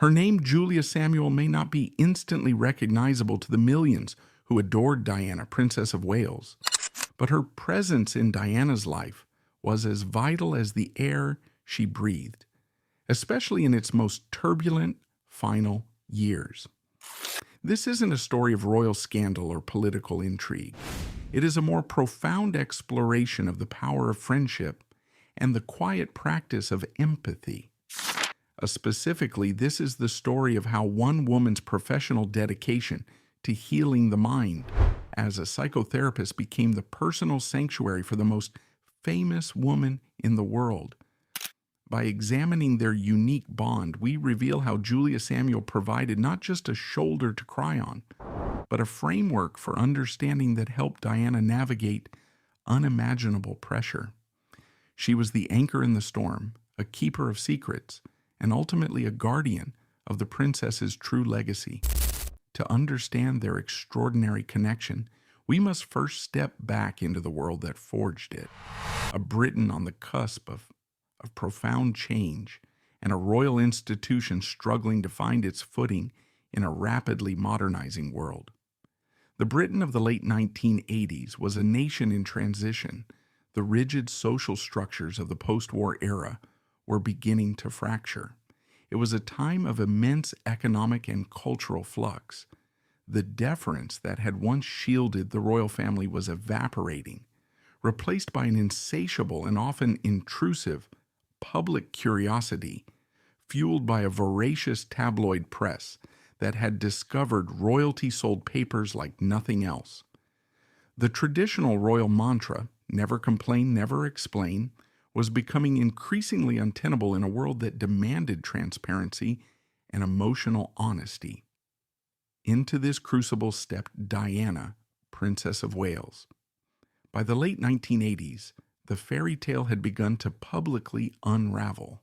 Her name, Julia Samuel, may not be instantly recognizable to the millions who adored Diana, Princess of Wales, but her presence in Diana's life was as vital as the air she breathed, especially in its most turbulent final years. This isn't a story of royal scandal or political intrigue. It is a more profound exploration of the power of friendship and the quiet practice of empathy. Specifically, this is the story of how one woman's professional dedication to healing the mind as a psychotherapist became the personal sanctuary for the most famous woman in the world. By examining their unique bond, we reveal how Julia Samuel provided not just a shoulder to cry on, but a framework for understanding that helped Diana navigate unimaginable pressure. She was the anchor in the storm, a keeper of secrets, and ultimately a guardian of the princess's true legacy. To understand their extraordinary connection, we must first step back into the world that forged it, a Britain on the cusp of profound change, and a royal institution struggling to find its footing in a rapidly modernizing world. The Britain of the late 1980s was a nation in transition. The rigid social structures of the post-war era were beginning to fracture. It was a time of immense economic and cultural flux. The deference that had once shielded the royal family was evaporating, replaced by an insatiable and often intrusive public curiosity, fueled by a voracious tabloid press that had discovered royalty sold papers like nothing else. The traditional royal mantra, never complain, never explain, was becoming increasingly untenable in a world that demanded transparency and emotional honesty. Into this crucible stepped Diana, Princess of Wales. By the late 1980s, the fairy tale had begun to publicly unravel.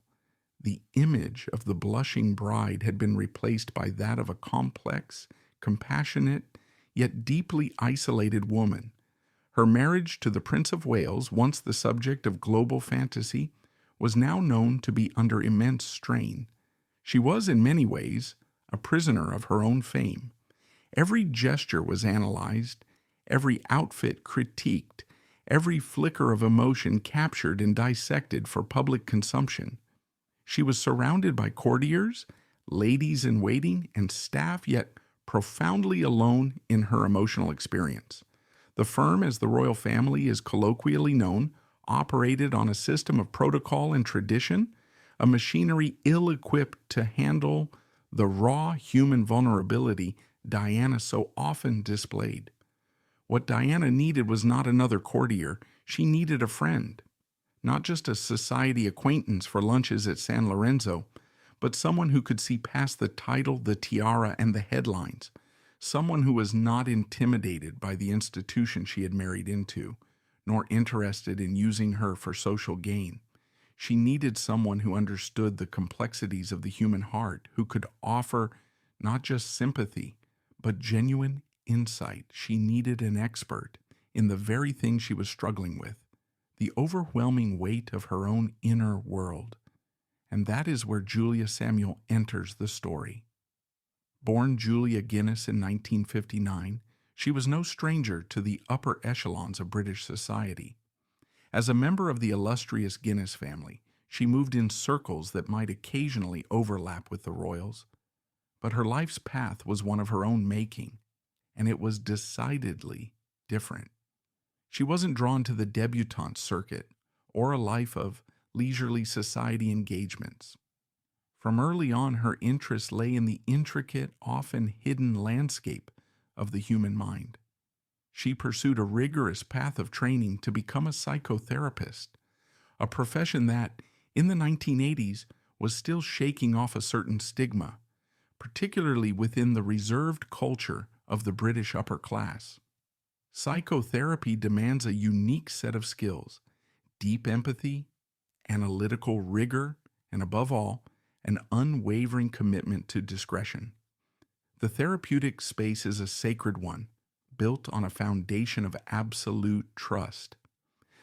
The image of the blushing bride had been replaced by that of a complex, compassionate, yet deeply isolated woman. Her marriage to the Prince of Wales, once the subject of global fantasy, was now known to be under immense strain. She was, in many ways, a prisoner of her own fame. Every gesture was analyzed, every outfit critiqued, every flicker of emotion captured and dissected for public consumption. She was surrounded by courtiers, ladies-in-waiting, and staff, yet profoundly alone in her emotional experience. The firm, as the royal family is colloquially known, operated on a system of protocol and tradition, a machinery ill-equipped to handle the raw human vulnerability Diana so often displayed. What Diana needed was not another courtier, she needed a friend. Not just a society acquaintance for lunches at San Lorenzo, but someone who could see past the title, the tiara, and the headlines. Someone who was not intimidated by the institution she had married into, nor interested in using her for social gain. She needed someone who understood the complexities of the human heart, who could offer not just sympathy, but genuine insight. She needed an expert in the very thing she was struggling with, the overwhelming weight of her own inner world. And that is where Julia Samuel enters the story. Born Julia Guinness in 1959, she was no stranger to the upper echelons of British society. As a member of the illustrious Guinness family, she moved in circles that might occasionally overlap with the royals. But her life's path was one of her own making, and it was decidedly different. She wasn't drawn to the debutante circuit or a life of leisurely society engagements. From early on, her interest lay in the intricate, often hidden landscape of the human mind. She pursued a rigorous path of training to become a psychotherapist, a profession that, in the 1980s, was still shaking off a certain stigma, particularly within the reserved culture of the British upper class. Psychotherapy demands a unique set of skills: deep empathy, analytical rigor, and above all, an unwavering commitment to discretion. The therapeutic space is a sacred one, built on a foundation of absolute trust.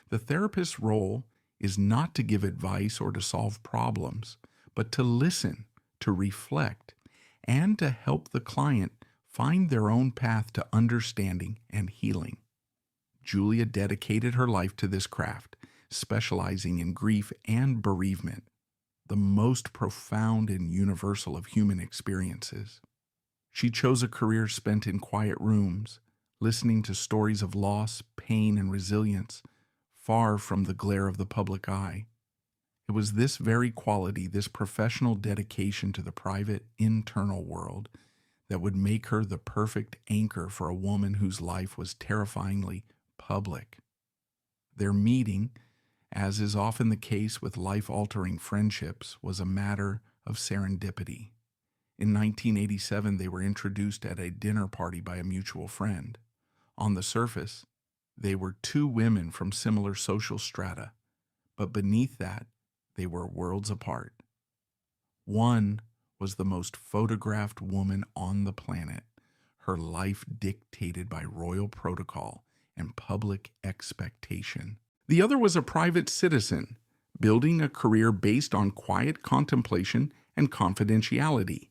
The therapist's role is not to give advice or to solve problems, but to listen, to reflect, and to help the client find their own path to understanding and healing. Julia dedicated her life to this craft, specializing in grief and bereavement, the most profound and universal of human experiences. She chose a career spent in quiet rooms, listening to stories of loss, pain, and resilience, far from the glare of the public eye. It was this very quality, this professional dedication to the private, internal world, that would make her the perfect anchor for a woman whose life was terrifyingly public. Their meeting, as is often the case with life-altering friendships, was a matter of serendipity. In 1987, they were introduced at a dinner party by a mutual friend. On the surface, they were two women from similar social strata, but beneath that, they were worlds apart. One was the most photographed woman on the planet, her life dictated by royal protocol and public expectation. The other was a private citizen, building a career based on quiet contemplation and confidentiality.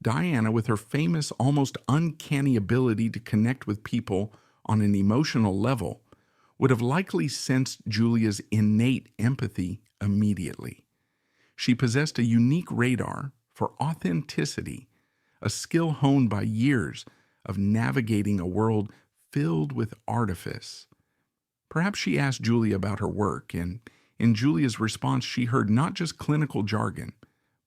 Diana, with her famous, almost uncanny ability to connect with people on an emotional level, would have likely sensed Julia's innate empathy immediately. She possessed a unique radar for authenticity, a skill honed by years of navigating a world filled with artifice. Perhaps she asked Julia about her work, and in Julia's response she heard not just clinical jargon,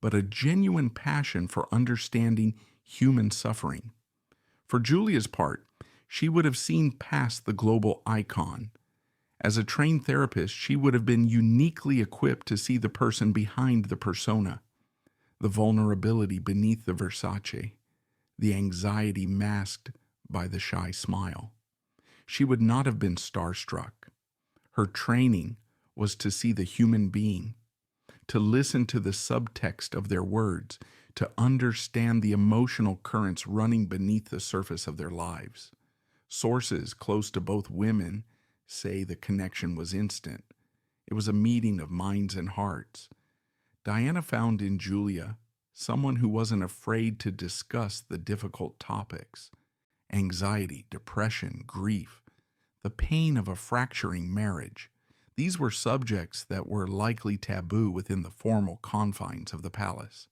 but a genuine passion for understanding human suffering. For Julia's part, she would have seen past the global icon. As a trained therapist, she would have been uniquely equipped to see the person behind the persona, the vulnerability beneath the Versace, the anxiety masked by the shy smile. She would not have been starstruck. Her training was to see the human being, to listen to the subtext of their words, to understand the emotional currents running beneath the surface of their lives. Sources close to both women say the connection was instant. It was a meeting of minds and hearts. Diana found in Julia someone who wasn't afraid to discuss the difficult topics: anxiety, depression, grief, the pain of a fracturing marriage. These were subjects that were likely taboo within the formal confines of the palace.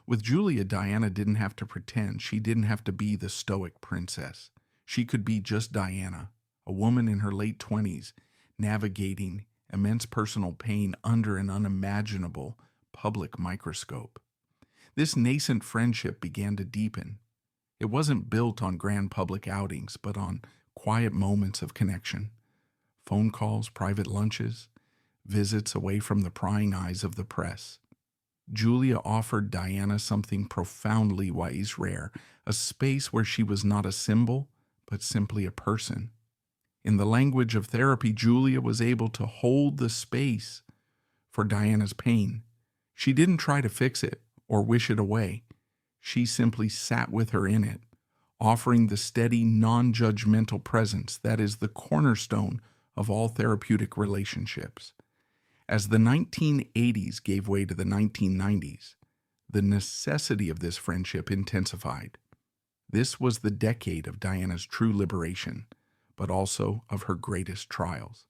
With Julia, Diana didn't have to pretend. She didn't have to be the stoic princess. She could be just Diana, a woman in her late 20s, navigating immense personal pain under an unimaginable public microscope. This nascent friendship began to deepen. It wasn't built on grand public outings, but on quiet moments of connection. Phone calls, private lunches, visits away from the prying eyes of the press. Julia offered Diana something profoundly wise rare, a space where she was not a symbol, but simply a person. In the language of therapy, Julia was able to hold the space for Diana's pain. She didn't try to fix it or wish it away. She simply sat with her in it, offering the steady, non-judgmental presence that is the cornerstone of all therapeutic relationships. As the 1980s gave way to the 1990s, the necessity of this friendship intensified. This was the decade of Diana's true liberation, but also of her greatest trials.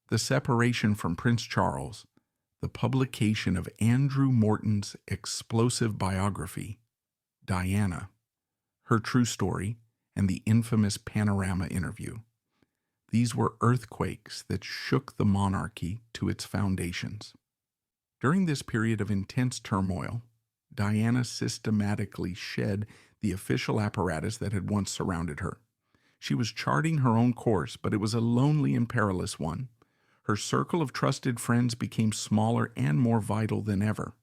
The separation from Prince Charles, the publication of Andrew Morton's explosive biography, Diana, her true story, and the infamous Panorama interview. These were earthquakes that shook the monarchy to its foundations. During this period of intense turmoil, Diana systematically shed the official apparatus that had once surrounded her. She was charting her own course, but it was a lonely and perilous one. Her circle of trusted friends became smaller and more vital than ever,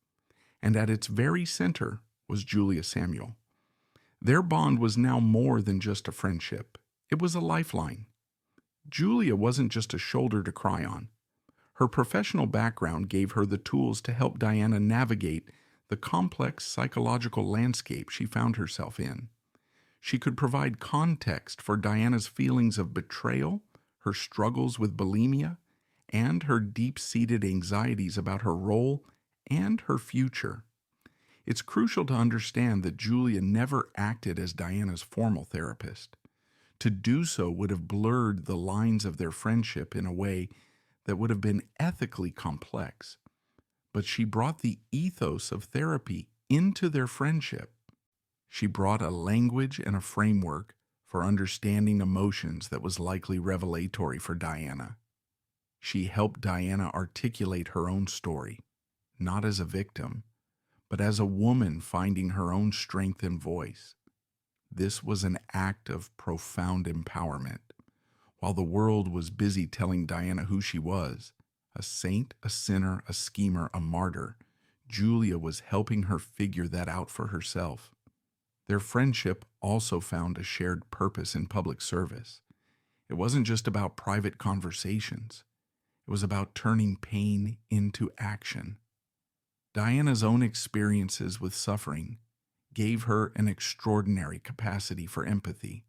and at its very center was Julia Samuel. Their bond was now more than just a friendship. It was a lifeline. Julia wasn't just a shoulder to cry on. Her professional background gave her the tools to help Diana navigate the complex psychological landscape she found herself in. She could provide context for Diana's feelings of betrayal, her struggles with bulimia, and her deep-seated anxieties about her role and her future. It's crucial to understand that Julia never acted as Diana's formal therapist. To do so would have blurred the lines of their friendship in a way that would have been ethically complex. But she brought the ethos of therapy into their friendship. She brought a language and a framework for understanding emotions that was likely revelatory for Diana. She helped Diana articulate her own story, not as a victim, but as a woman finding her own strength and voice. This was an act of profound empowerment. While the world was busy telling Diana who she was, a saint, a sinner, a schemer, a martyr, Julia was helping her figure that out for herself. Their friendship also found a shared purpose in public service. It wasn't just about private conversations. It was about turning pain into action. Diana's own experiences with suffering gave her an extraordinary capacity for empathy,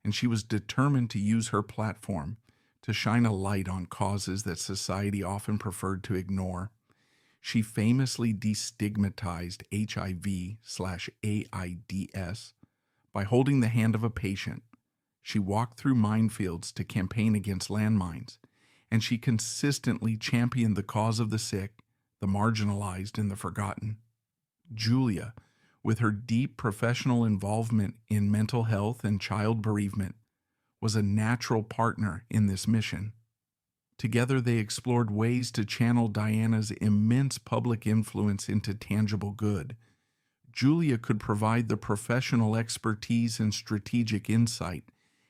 and she was determined to use her platform to shine a light on causes that society often preferred to ignore. She famously destigmatized HIV/AIDS by holding the hand of a patient. She walked through minefields to campaign against landmines, and she consistently championed the cause of the sick, the marginalized, and the forgotten. Julia, with her deep professional involvement in mental health and child bereavement, was a natural partner in this mission. Together they explored ways to channel Diana's immense public influence into tangible good. Julia could provide the professional expertise and strategic insight,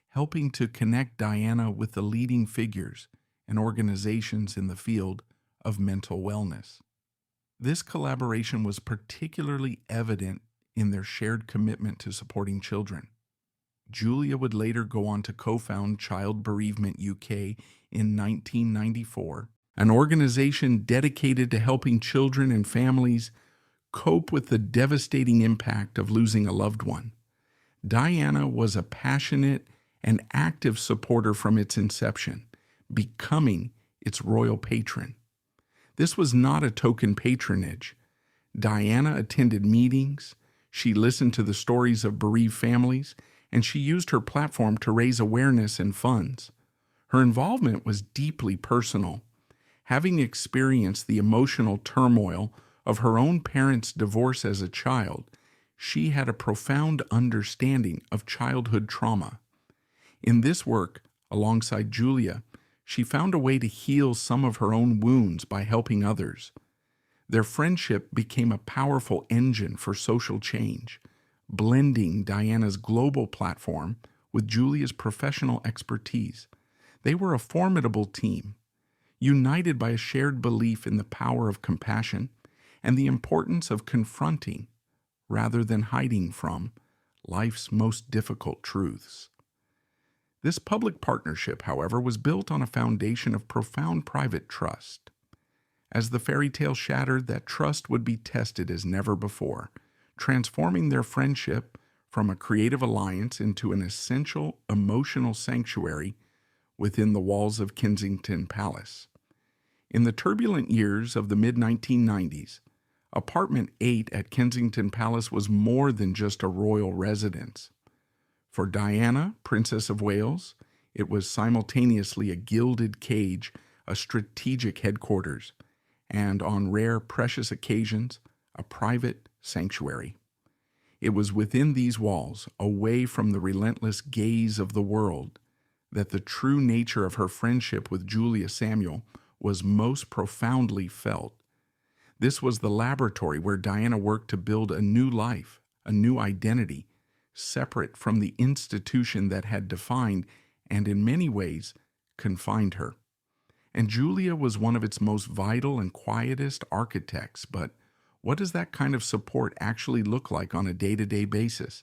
helping to connect Diana with the leading figures and organizations in the field of mental wellness. This collaboration was particularly evident in their shared commitment to supporting children. Julia would later go on to co-found Child Bereavement UK in 1994, an organization dedicated to helping children and families cope with the devastating impact of losing a loved one. Diana was a passionate and active supporter from its inception, becoming its royal patron. This was not a token patronage. Diana attended meetings, she listened to the stories of bereaved families, and she used her platform to raise awareness and funds. Her involvement was deeply personal. Having experienced the emotional turmoil of her own parents' divorce as a child, she had a profound understanding of childhood trauma. In this work, alongside Julia, she found a way to heal some of her own wounds by helping others. Their friendship became a powerful engine for social change, blending Diana's global platform with Julia's professional expertise. They were a formidable team, united by a shared belief in the power of compassion and the importance of confronting, rather than hiding from, life's most difficult truths. This public partnership, however, was built on a foundation of profound private trust. As the fairy tale shattered, that trust would be tested as never before, transforming their friendship from a creative alliance into an essential emotional sanctuary within the walls of Kensington Palace. In the turbulent years of the mid-1990s, Apartment 8 at Kensington Palace was more than just a royal residence. For Diana, Princess of Wales, it was simultaneously a gilded cage, a strategic headquarters, and on rare, precious occasions, a private sanctuary. It was within these walls, away from the relentless gaze of the world, that the true nature of her friendship with Julia Samuel was most profoundly felt. This was the laboratory where Diana worked to build a new life, a new identity, separate from the institution that had defined and in many ways confined her. And Julia was one of its most vital and quietest architects, but what does that kind of support actually look like on a day-to-day basis?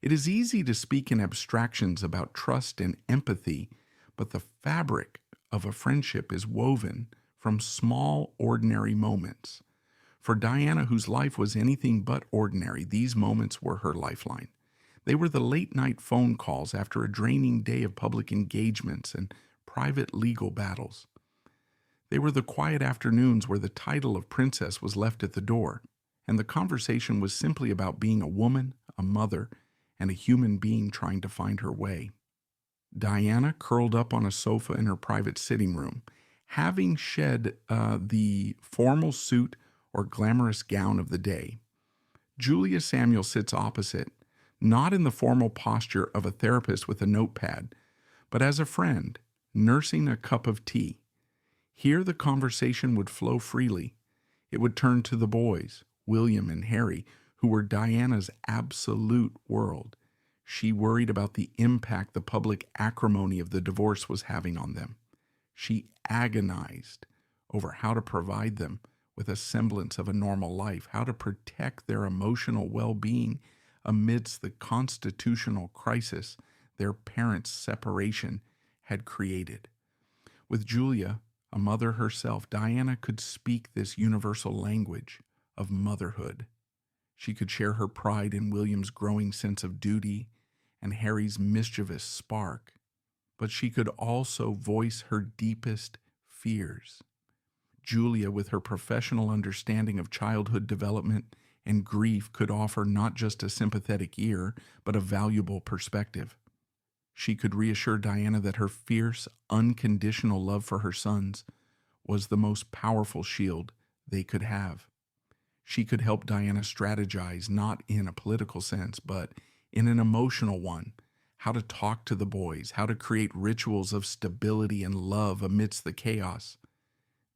It is easy to speak in abstractions about trust and empathy, but the fabric of a friendship is woven from small, ordinary moments. For Diana, whose life was anything but ordinary, these moments were her lifeline. They were the late-night phone calls after a draining day of public engagements and private legal battles. They were the quiet afternoons where the title of princess was left at the door, and the conversation was simply about being a woman, a mother, and a human being trying to find her way. Diana curled up on a sofa in her private sitting room, having shed the formal suit or glamorous gown of the day. Julia Samuel sits opposite, not in the formal posture of a therapist with a notepad, but as a friend, nursing a cup of tea. Here the conversation would flow freely. It would turn to the boys, William and Harry, who were Diana's absolute world. She worried about the impact the public acrimony of the divorce was having on them. She agonized over how to provide them with a semblance of a normal life, how to protect their emotional well-being amidst the constitutional crisis their parents' separation had created. With Julia, a mother herself, Diana could speak this universal language of motherhood. She could share her pride in William's growing sense of duty and Harry's mischievous spark, but she could also voice her deepest fears. Julia, with her professional understanding of childhood development and grief, could offer not just a sympathetic ear, but a valuable perspective. She could reassure Diana that her fierce, unconditional love for her sons was the most powerful shield they could have. She could help Diana strategize, not in a political sense, but in an emotional one, how to talk to the boys, how to create rituals of stability and love amidst the chaos.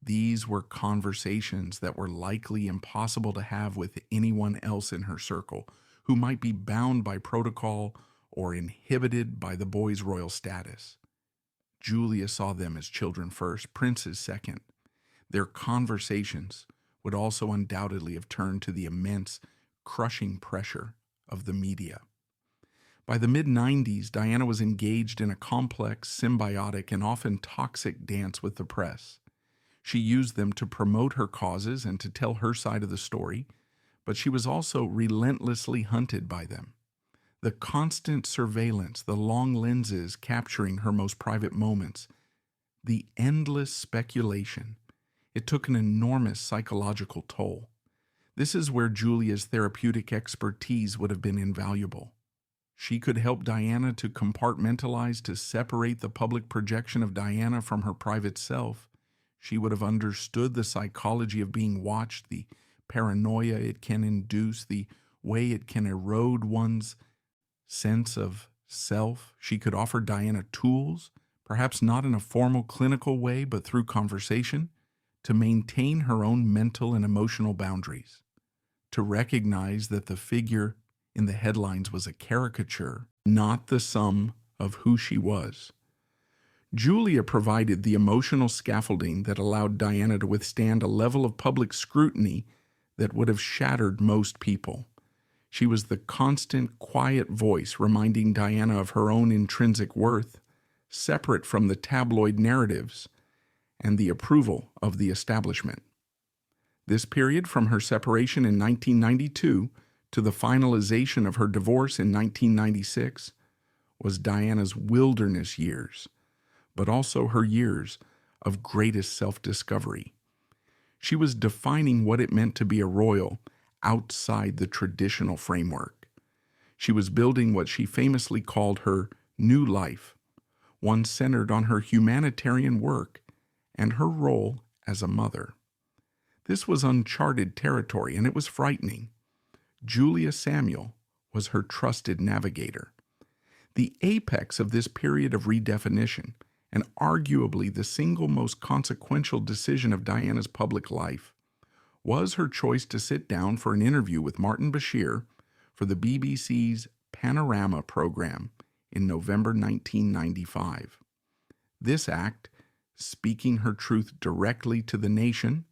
These were conversations that were likely impossible to have with anyone else in her circle, who might be bound by protocol or inhibited by the boys' royal status. Julia saw them as children first, princes second. Their conversations would also undoubtedly have turned to the immense, crushing pressure of the media. By the mid-90s, Diana was engaged in a complex, symbiotic, and often toxic dance with the press. She used them to promote her causes and to tell her side of the story, but she was also relentlessly hunted by them. The constant surveillance, the long lenses capturing her most private moments, the endless speculation, it took an enormous psychological toll. This is where Julia's therapeutic expertise would have been invaluable. She could help Diana to compartmentalize, to separate the public projection of Diana from her private self. She would have understood the psychology of being watched, the paranoia it can induce, the way it can erode one's sense of self. She could offer Diana tools, perhaps not in a formal clinical way, but through conversation, to maintain her own mental and emotional boundaries, to recognize that the figure in the headlines was a caricature, not the sum of who she was. Julia provided the emotional scaffolding that allowed Diana to withstand a level of public scrutiny that would have shattered most people. She was the constant, quiet voice reminding Diana of her own intrinsic worth, separate from the tabloid narratives and the approval of the establishment. This period, from her separation in 1992 to the finalization of her divorce in 1996, was Diana's wilderness years, but also her years of greatest self-discovery. She was defining what it meant to be a royal outside the traditional framework. She was building what she famously called her new life, one centered on her humanitarian work and her role as a mother. This was uncharted territory, and it was frightening. Julia Samuel was her trusted navigator. The apex of this period of redefinition, and arguably the single most consequential decision of Diana's public life, was her choice to sit down for an interview with Martin Bashir for the BBC's Panorama program in November 1995. This act, speaking her truth directly to the nation,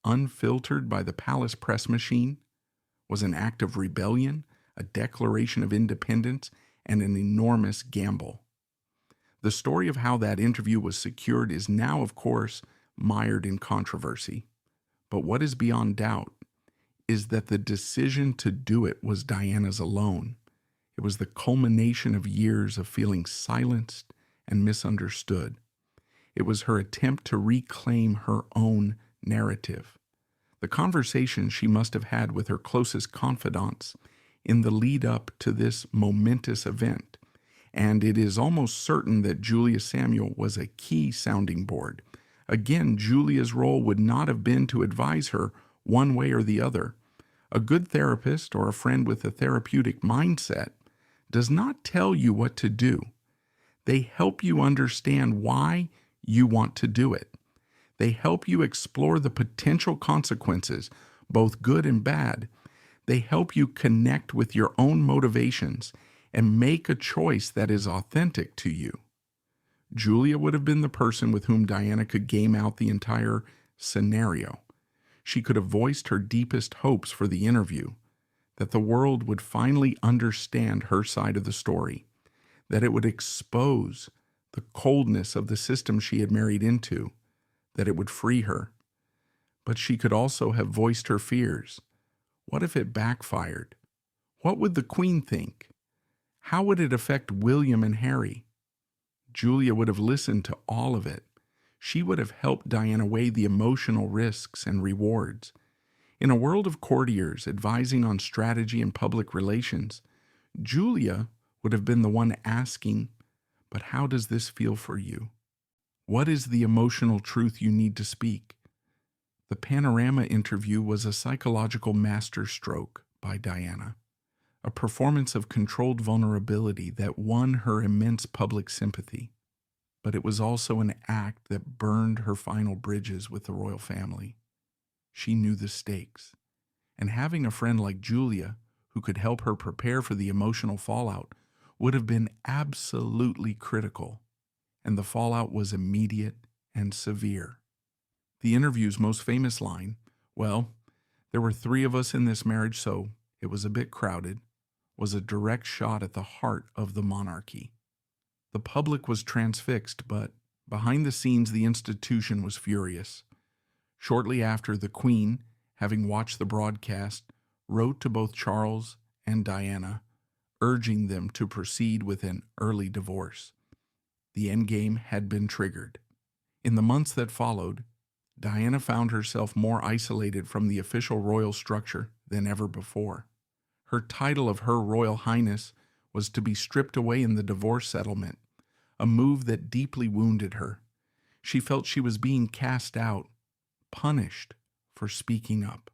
unfiltered by the palace press machine, was an act of rebellion, a declaration of independence, and an enormous gamble. The story of how that interview was secured is now, of course, mired in controversy. But what is beyond doubt is that the decision to do it was Diana's alone. It was the culmination of years of feeling silenced and misunderstood. It was her attempt to reclaim her own narrative. The conversation she must have had with her closest confidants in the lead up to this momentous event, and it is almost certain that Julia Samuel was a key sounding board. Again, Julia's role would not have been to advise her one way or the other. A good therapist or a friend with a therapeutic mindset does not tell you what to do. They help you understand why you want to do it. They help you explore the potential consequences, both good and bad. They help you connect with your own motivations and make a choice that is authentic to you. Julia would have been the person with whom Diana could game out the entire scenario. She could have voiced her deepest hopes for the interview, that the world would finally understand her side of the story, that it would expose the coldness of the system she had married into, that it would free her. But she could also have voiced her fears. What if it backfired? What would the Queen think? How would it affect William and Harry? Julia would have listened to all of it. She would have helped Diana weigh the emotional risks and rewards. In a world of courtiers advising on strategy and public relations, Julia would have been the one asking, "But how does this feel for you? What is the emotional truth you need to speak?" The Panorama interview was a psychological masterstroke by Diana, a performance of controlled vulnerability that won her immense public sympathy. But it was also an act that burned her final bridges with the royal family. She knew the stakes, and having a friend like Julia who could help her prepare for the emotional fallout would have been absolutely critical, and the fallout was immediate and severe. The interview's most famous line, "Well, there were 3 of us in this marriage, so it was a bit crowded," was a direct shot at the heart of the monarchy. The public was transfixed, but behind the scenes the institution was furious. Shortly after, the Queen, having watched the broadcast, wrote to both Charles and Diana, urging them to proceed with an early divorce. The endgame had been triggered. In the months that followed, Diana found herself more isolated from the official royal structure than ever before. Her title of Her Royal Highness was to be stripped away in the divorce settlement, a move that deeply wounded her. She felt she was being cast out, punished for speaking up.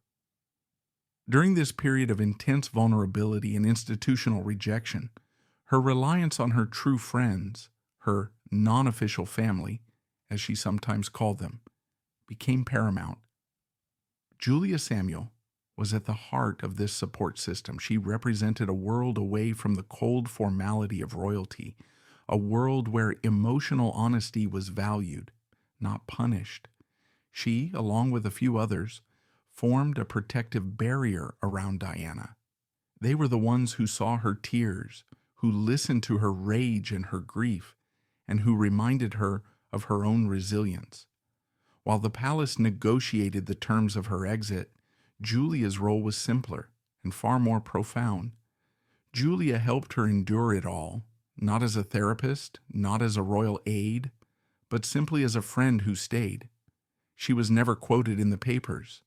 During this period of intense vulnerability and institutional rejection, her reliance on her true friends, her non-official family, as she sometimes called them, became paramount. Julia Samuel was at the heart of this support system. She represented a world away from the cold formality of royalty, a world where emotional honesty was valued, not punished. She, along with a few others, formed a protective barrier around Diana. They were the ones who saw her tears, who listened to her rage and her grief, and who reminded her of her own resilience. While the palace negotiated the terms of her exit, Julia's role was simpler and far more profound. Julia helped her endure it all, not as a therapist, not as a royal aide, but simply as a friend who stayed. She was never quoted in the papers.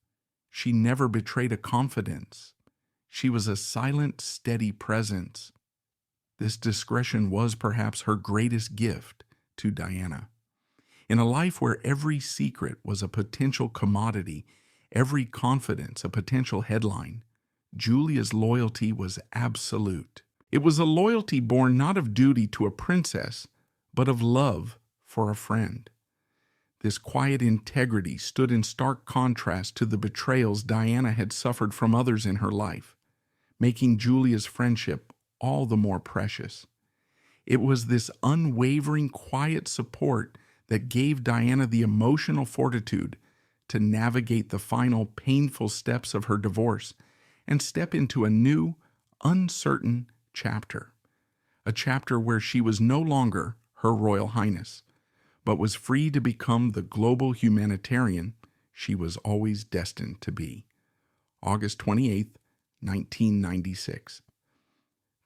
She never betrayed a confidence. She was a silent, steady presence. This discretion was perhaps her greatest gift to Diana. In a life where every secret was a potential commodity, every confidence a potential headline, Julia's loyalty was absolute. It was a loyalty born not of duty to a princess, but of love for a friend. This quiet integrity stood in stark contrast to the betrayals Diana had suffered from others in her life, making Julia's friendship all the more precious. It was this unwavering, quiet support that gave Diana the emotional fortitude to navigate the final painful steps of her divorce and step into a new, uncertain chapter. A chapter where she was no longer Her Royal Highness, but was free to become the global humanitarian she was always destined to be. August 28, 1996.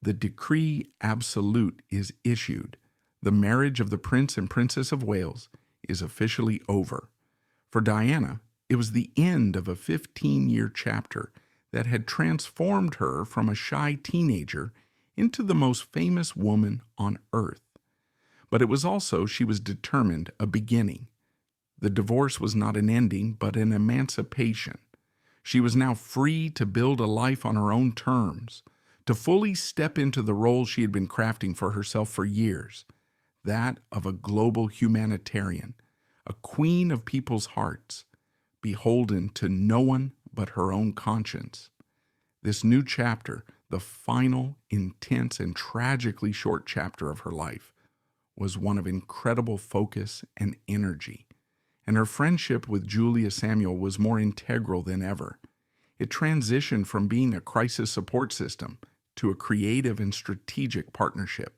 The decree absolute is issued. The marriage of the Prince and Princess of Wales is officially over. For Diana, It was the end of a 15-year chapter that had transformed her from a shy teenager into the most famous woman on earth. But it was also, she was determined, a beginning. The divorce was not an ending, but an emancipation. She was now free to build a life on her own terms, to fully step into the role she had been crafting for herself for years, that of a global humanitarian, a queen of people's hearts, beholden to no one but her own conscience. This new chapter, the final, intense, and tragically short chapter of her life, was one of incredible focus and energy, and her friendship with Julia Samuel was more integral than ever. It transitioned from being a crisis support system to a creative and strategic partnership.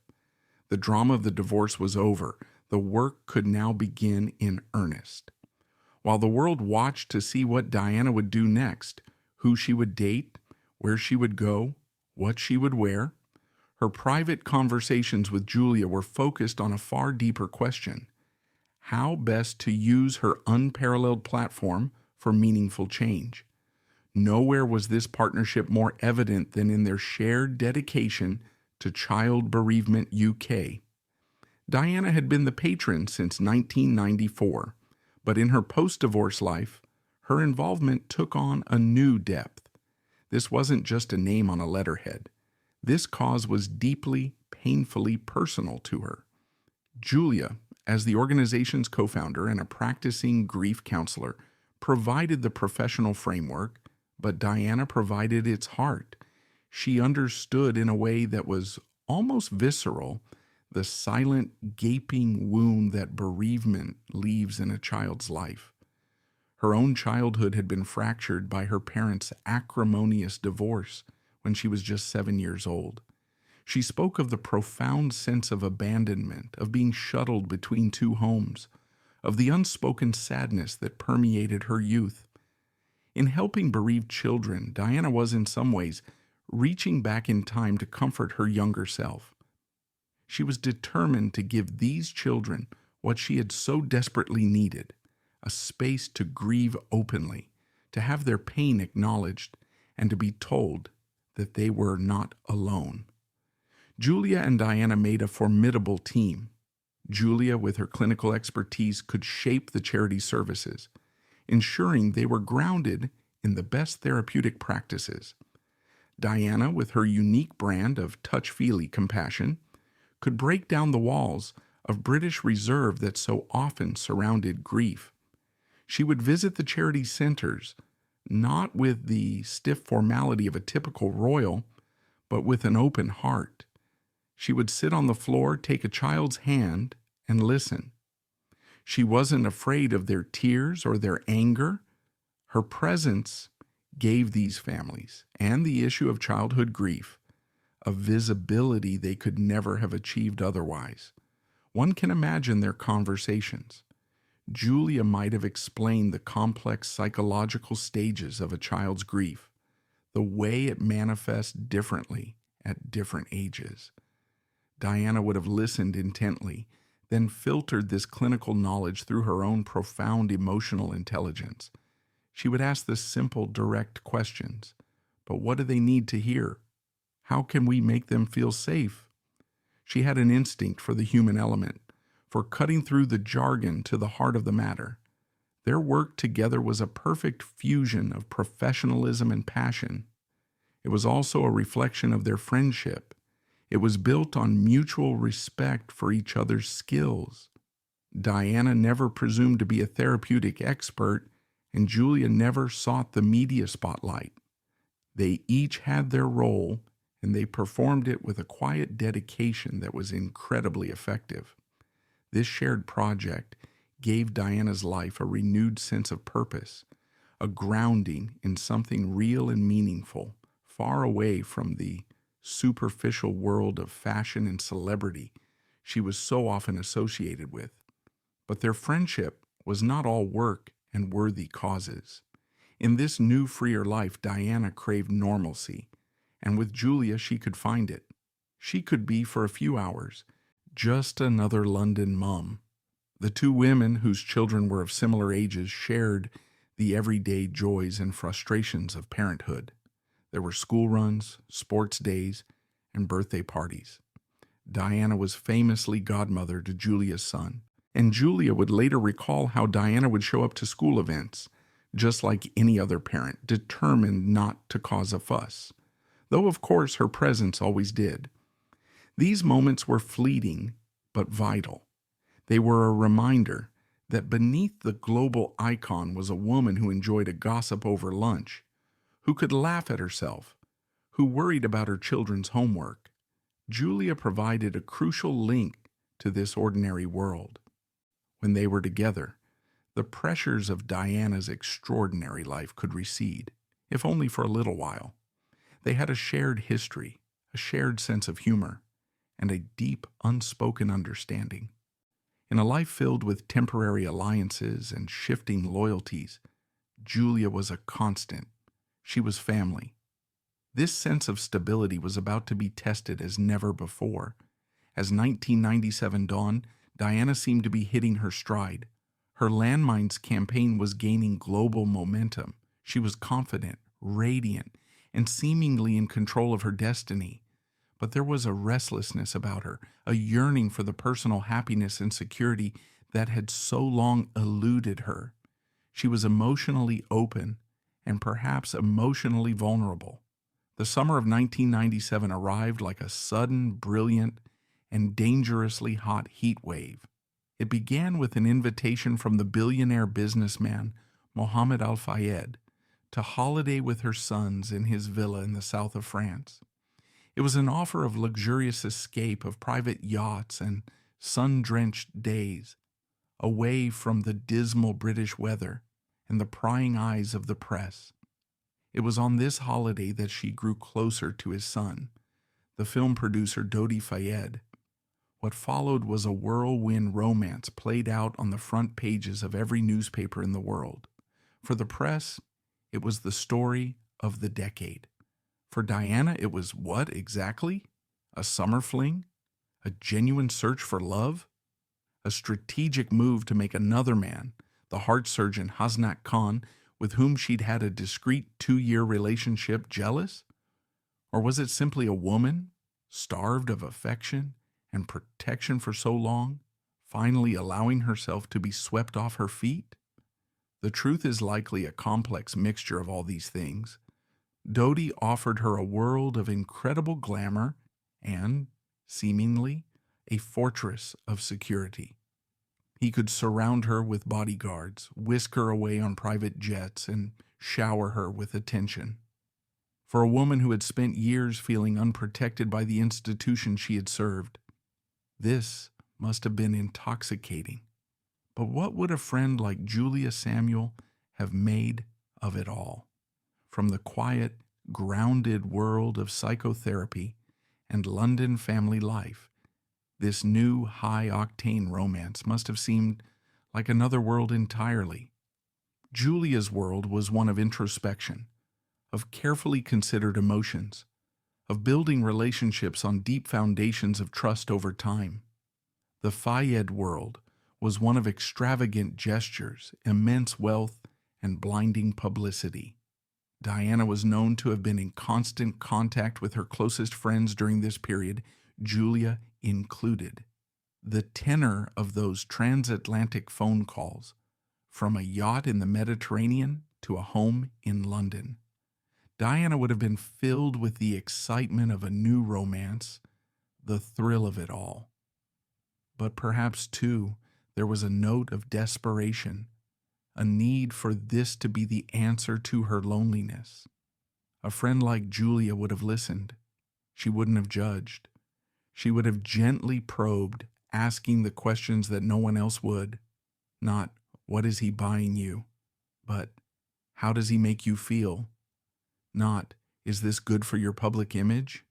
The drama of the divorce was over. The work could now begin in earnest. While the world watched to see what Diana would do next, who she would date, where she would go, what she would wear, her private conversations with Julia were focused on a far deeper question: how best to use her unparalleled platform for meaningful change. Nowhere was this partnership more evident than in their shared dedication to Child Bereavement UK. Diana had been the patron since 1994, but in her post-divorce life, her involvement took on a new depth. This wasn't just a name on a letterhead. This cause was deeply, painfully personal to her. Julia, as the organization's co-founder and a practicing grief counselor, provided the professional framework, but Diana provided its heart. She understood in a way that was almost visceral the silent, gaping wound that bereavement leaves in a child's life. Her own childhood had been fractured by her parents' acrimonious divorce when she was just 7 years old. She spoke of the profound sense of abandonment, of being shuttled between two homes, of the unspoken sadness that permeated her youth. In helping bereaved children, Diana was in some ways reaching back in time to comfort her younger self. She was determined to give these children what she had so desperately needed: a space to grieve openly, to have their pain acknowledged, and to be told that they were not alone. Julia and Diana made a formidable team. Julia, with her clinical expertise, could shape the charity services, ensuring they were grounded in the best therapeutic practices. Diana, with her unique brand of touch-feely compassion, could break down the walls of British reserve that so often surrounded grief. She would visit the charity centers, not with the stiff formality of a typical royal, but with an open heart. She would sit on the floor, take a child's hand, and listen. She wasn't afraid of their tears or their anger. Her presence gave these families, and the issue of childhood grief, a visibility they could never have achieved otherwise. One can imagine their conversations. Julia might have explained the complex psychological stages of a child's grief, the way it manifests differently at different ages. Diana would have listened intently, then filtered this clinical knowledge through her own profound emotional intelligence. She would ask the simple, direct questions. But what do they need to hear? How can we make them feel safe? She had an instinct for the human element, for cutting through the jargon to the heart of the matter. Their work together was a perfect fusion of professionalism and passion. It was also a reflection of their friendship. It was built on mutual respect for each other's skills. Diana never presumed to be a therapeutic expert, and Julia never sought the media spotlight. They each had their role, and they performed it with a quiet dedication that was incredibly effective. This shared project gave Diana's life a renewed sense of purpose, a grounding in something real and meaningful, far away from the superficial world of fashion and celebrity she was so often associated with. But their friendship was not all work and worthy causes. In this new, freer life, Diana craved normalcy, and with Julia she could find it. She could be, for a few hours, just another London mum. The two women, whose children were of similar ages, shared the everyday joys and frustrations of parenthood. There were school runs, sports days, and birthday parties. Diana was famously godmother to Julia's son, and Julia would later recall how Diana would show up to school events, just like any other parent, determined not to cause a fuss, though of course her presence always did. These moments were fleeting but vital. They were a reminder that beneath the global icon was a woman who enjoyed a gossip over lunch, who could laugh at herself, who worried about her children's homework. Julia provided a crucial link to this ordinary world. When they were together, the pressures of Diana's extraordinary life could recede, if only for a little while. They had a shared history, a shared sense of humor, and a deep, unspoken understanding. In a life filled with temporary alliances and shifting loyalties, Julia was a constant. She was family. This sense of stability was about to be tested as never before. As 1997 dawned, Diana seemed to be hitting her stride. Her Landmines campaign was gaining global momentum. She was confident, radiant, and seemingly in control of her destiny. But there was a restlessness about her, a yearning for the personal happiness and security that had so long eluded her. She was emotionally open and perhaps emotionally vulnerable. The summer of 1997 arrived like a sudden, brilliant, and dangerously hot heat wave. It began with an invitation from the billionaire businessman Mohammed Al-Fayed to holiday with her sons in his villa in the south of France. It was an offer of luxurious escape, of private yachts and sun-drenched days, away from the dismal British weather and the prying eyes of the press. It was on this holiday that she grew closer to his son, the film producer Dodi Fayed. What followed was a whirlwind romance played out on the front pages of every newspaper in the world. For the press, it was the story of the decade. For Diana, it was what exactly? A summer fling? A genuine search for love? A strategic move to make another man, the heart surgeon Hasnat Khan, with whom she'd had a discreet 2-year relationship, jealous? Or was it simply a woman, starved of affection and protection for so long, finally allowing herself to be swept off her feet? The truth is likely a complex mixture of all these things. Dodi offered her a world of incredible glamour and, seemingly, a fortress of security. He could surround her with bodyguards, whisk her away on private jets, and shower her with attention. For a woman who had spent years feeling unprotected by the institution she had served, this must have been intoxicating. But what would a friend like Julia Samuel have made of it all? From the quiet, grounded world of psychotherapy and London family life, this new high-octane romance must have seemed like another world entirely. Julia's world was one of introspection, of carefully considered emotions, of building relationships on deep foundations of trust over time. The Fayed world was one of extravagant gestures, immense wealth, and blinding publicity. Diana was known to have been in constant contact with her closest friends during this period, Julia included. The tenor of those transatlantic phone calls, from a yacht in the Mediterranean to a home in London. Diana would have been filled with the excitement of a new romance, the thrill of it all. But perhaps, too, there was a note of desperation, a need for this to be the answer to her loneliness. A friend like Julia would have listened. She wouldn't have judged. She would have gently probed, asking the questions that no one else would. Not, what is he buying you? But, how does he make you feel? Not, is this good for your public image?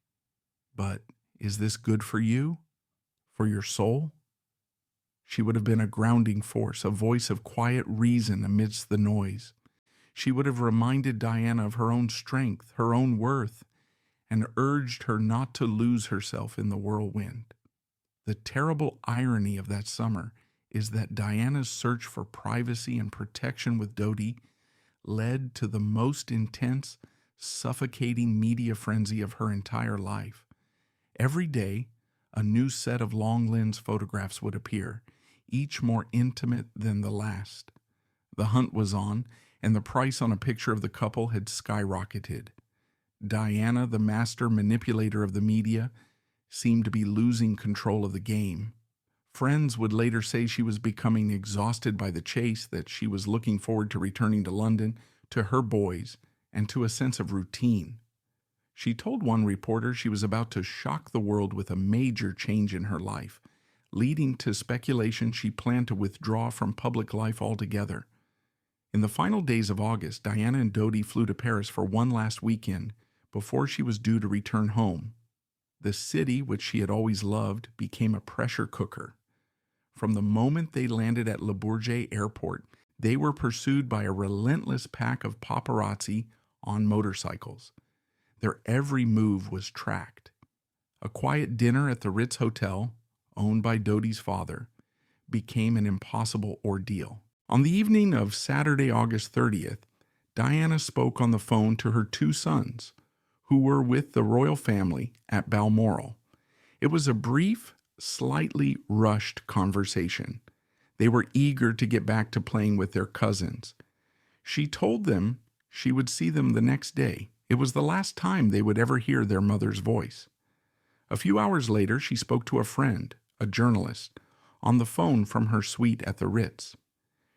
But, is this good for you? For your soul? She would have been a grounding force, a voice of quiet reason amidst the noise. She would have reminded Diana of her own strength, her own worth, and urged her not to lose herself in the whirlwind. The terrible irony of that summer is that Diana's search for privacy and protection with Dodi led to the most intense, suffocating media frenzy of her entire life. Every day, a new set of long lens photographs would appear, each more intimate than the last. The hunt was on, and the price on a picture of the couple had skyrocketed. Diana, the master manipulator of the media, seemed to be losing control of the game. Friends would later say she was becoming exhausted by the chase, that she was looking forward to returning to London, to her boys, and to a sense of routine. She told one reporter she was about to shock the world with a major change in her life, leading to speculation she planned to withdraw from public life altogether. In the final days of August, Diana and Dodi flew to Paris for one last weekend before she was due to return home. The city, which she had always loved, became a pressure cooker. From the moment they landed at Le Bourget Airport, they were pursued by a relentless pack of paparazzi on motorcycles. Their every move was tracked. A quiet dinner at the Ritz Hotel, owned by Dodi's father, became an impossible ordeal. On the evening of Saturday, August 30th, Diana spoke on the phone to her two sons, who were with the royal family at Balmoral. It was a brief, slightly rushed conversation. They were eager to get back to playing with their cousins. She told them she would see them the next day. It was the last time they would ever hear their mother's voice. A few hours later, she spoke to a friend, a journalist, on the phone from her suite at the Ritz.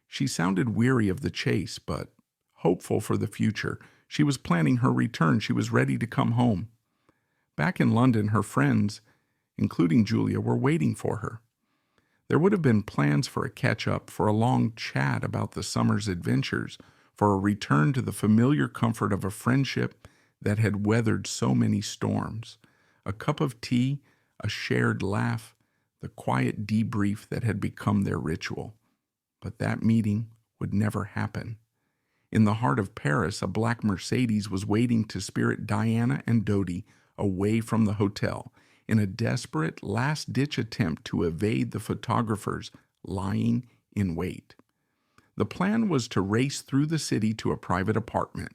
She sounded weary of the chase, but hopeful for the future. She was planning her return. She was ready to come home. Back in London, her friends, including Julia, were waiting for her. There would have been plans for a catch-up, for a long chat about the summer's adventures, for a return to the familiar comfort of a friendship that had weathered so many storms. A cup of tea, a shared laugh, the quiet debrief that had become their ritual. But that meeting would never happen. In the heart of Paris, a black Mercedes was waiting to spirit Diana and Dodi away from the hotel in a desperate last-ditch attempt to evade the photographers lying in wait. The plan was to race through the city to a private apartment,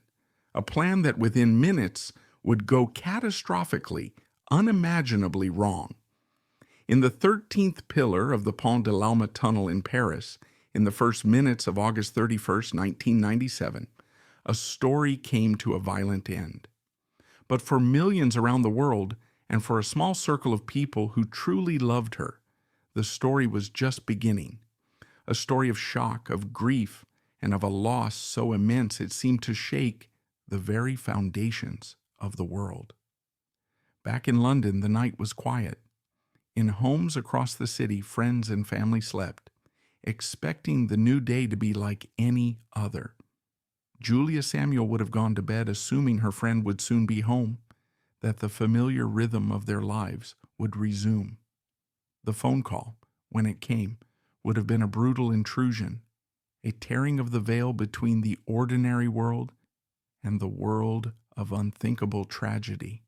a plan that within minutes would go catastrophically, unimaginably wrong. In the 13th pillar of the Pont de l'Alma tunnel in Paris, in the first minutes of August 31st, 1997, a story came to a violent end. But for millions around the world, and for a small circle of people who truly loved her, the story was just beginning. A story of shock, of grief, and of a loss so immense it seemed to shake the very foundations of the world. Back in London, the night was quiet. In homes across the city, friends and family slept, expecting the new day to be like any other. Julia Samuel would have gone to bed assuming her friend would soon be home, that the familiar rhythm of their lives would resume. The phone call, when it came, would have been a brutal intrusion, a tearing of the veil between the ordinary world and the world of unthinkable tragedy.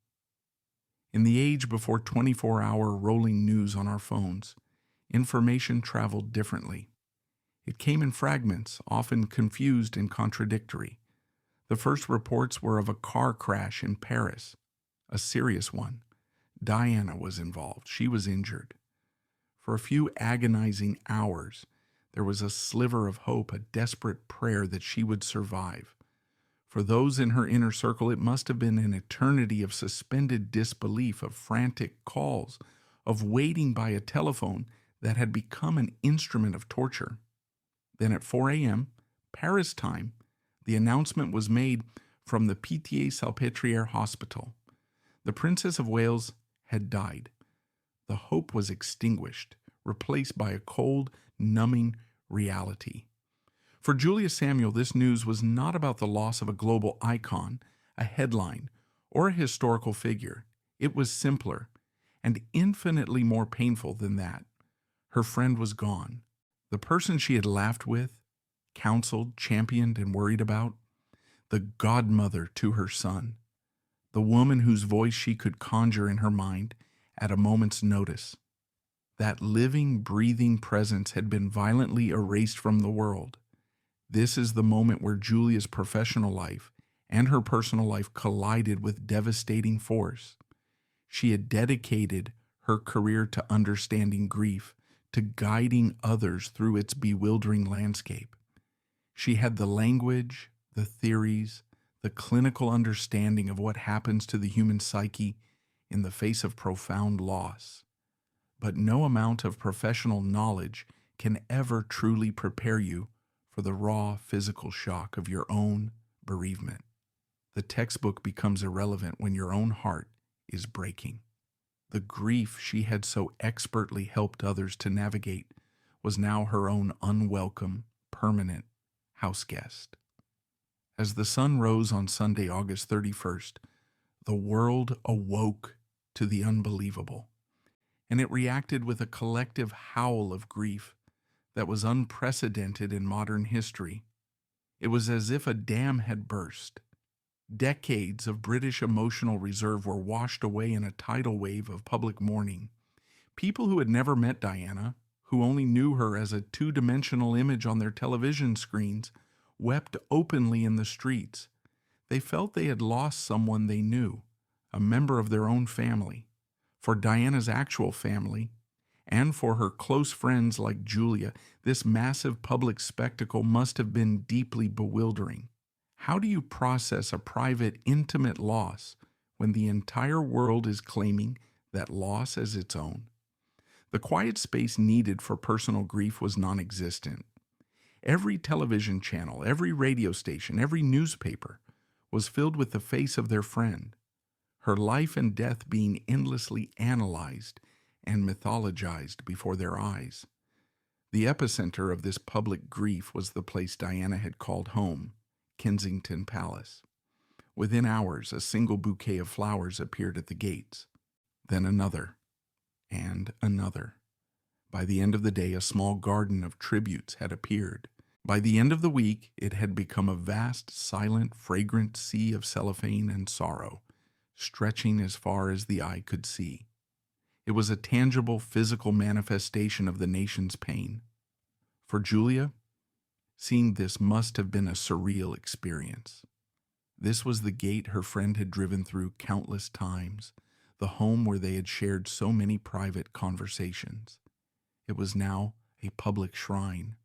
In the age before 24-hour rolling news on our phones, information traveled differently. It came in fragments, often confused and contradictory. The first reports were of a car crash in Paris, a serious one. Diana was involved. She was injured. For a few agonizing hours, there was a sliver of hope, a desperate prayer that she would survive. For those in her inner circle, it must have been an eternity of suspended disbelief, of frantic calls, of waiting by a telephone that had become an instrument of torture. Then at 4 a.m., Paris time, the announcement was made from the Pitié-Salpêtrière Hospital. The Princess of Wales had died. The hope was extinguished, replaced by a cold, numbing reality. For Julia Samuel, this news was not about the loss of a global icon, a headline, or a historical figure. It was simpler and infinitely more painful than that. Her friend was gone. The person she had laughed with, counseled, championed, and worried about. The godmother to her son. The woman whose voice she could conjure in her mind at a moment's notice. That living, breathing presence had been violently erased from the world. This is the moment where Julia's professional life and her personal life collided with devastating force. She had dedicated her career to understanding grief, to guiding others through its bewildering landscape. She had the language, the theories, the clinical understanding of what happens to the human psyche in the face of profound loss. But no amount of professional knowledge can ever truly prepare you for the raw physical shock of your own bereavement. The textbook becomes irrelevant when your own heart is breaking. The grief she had so expertly helped others to navigate was now her own unwelcome, permanent house guest. As the sun rose on Sunday, August 31st, the world awoke to the unbelievable, and it reacted with a collective howl of grief that was unprecedented in modern history. It was as if a dam had burst. Decades of British emotional reserve were washed away in a tidal wave of public mourning. People who had never met Diana, who only knew her as a two-dimensional image on their television screens, wept openly in the streets. They felt they had lost someone they knew, a member of their own family. For Diana's actual family, and for her close friends like Julia, this massive public spectacle must have been deeply bewildering. How do you process a private, intimate loss when the entire world is claiming that loss as its own? The quiet space needed for personal grief was non-existent. Every television channel, every radio station, every newspaper was filled with the face of their friend, her life and death being endlessly analyzed and mythologized before their eyes. The epicenter of this public grief was the place Diana had called home, Kensington Palace. Within hours, a single bouquet of flowers appeared at the gates, then another, and another. By the end of the day, a small garden of tributes had appeared. By the end of the week, it had become a vast, silent, fragrant sea of cellophane and sorrow, stretching as far as the eye could see. It was a tangible, physical manifestation of the nation's pain. For Julia, seeing this must have been a surreal experience. This was the gate her friend had driven through countless times, the home where they had shared so many private conversations. It was now a public shrine.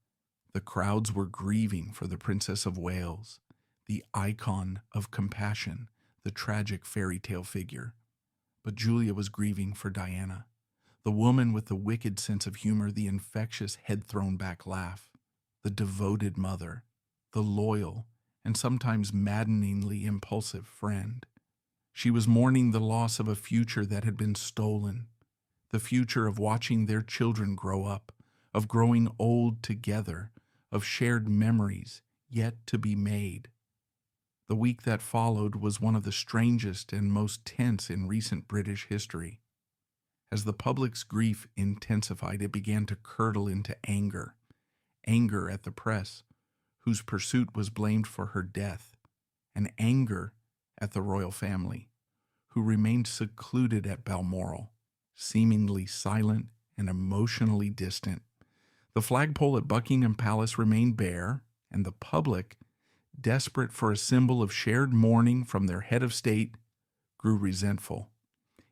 The crowds were grieving for the Princess of Wales, the icon of compassion, the tragic fairy tale figure. But Julia was grieving for Diana, the woman with the wicked sense of humor, the infectious head-thrown-back laugh, the devoted mother, the loyal and sometimes maddeningly impulsive friend. She was mourning the loss of a future that had been stolen, the future of watching their children grow up, of growing old together, of shared memories yet to be made. The week that followed was one of the strangest and most tense in recent British history. As the public's grief intensified, it began to curdle into anger at the press, whose pursuit was blamed for her death, and anger at the royal family, who remained secluded at Balmoral, seemingly silent and emotionally distant. The flagpole at Buckingham Palace remained bare, and the public, desperate for a symbol of shared mourning from their head of state, grew resentful.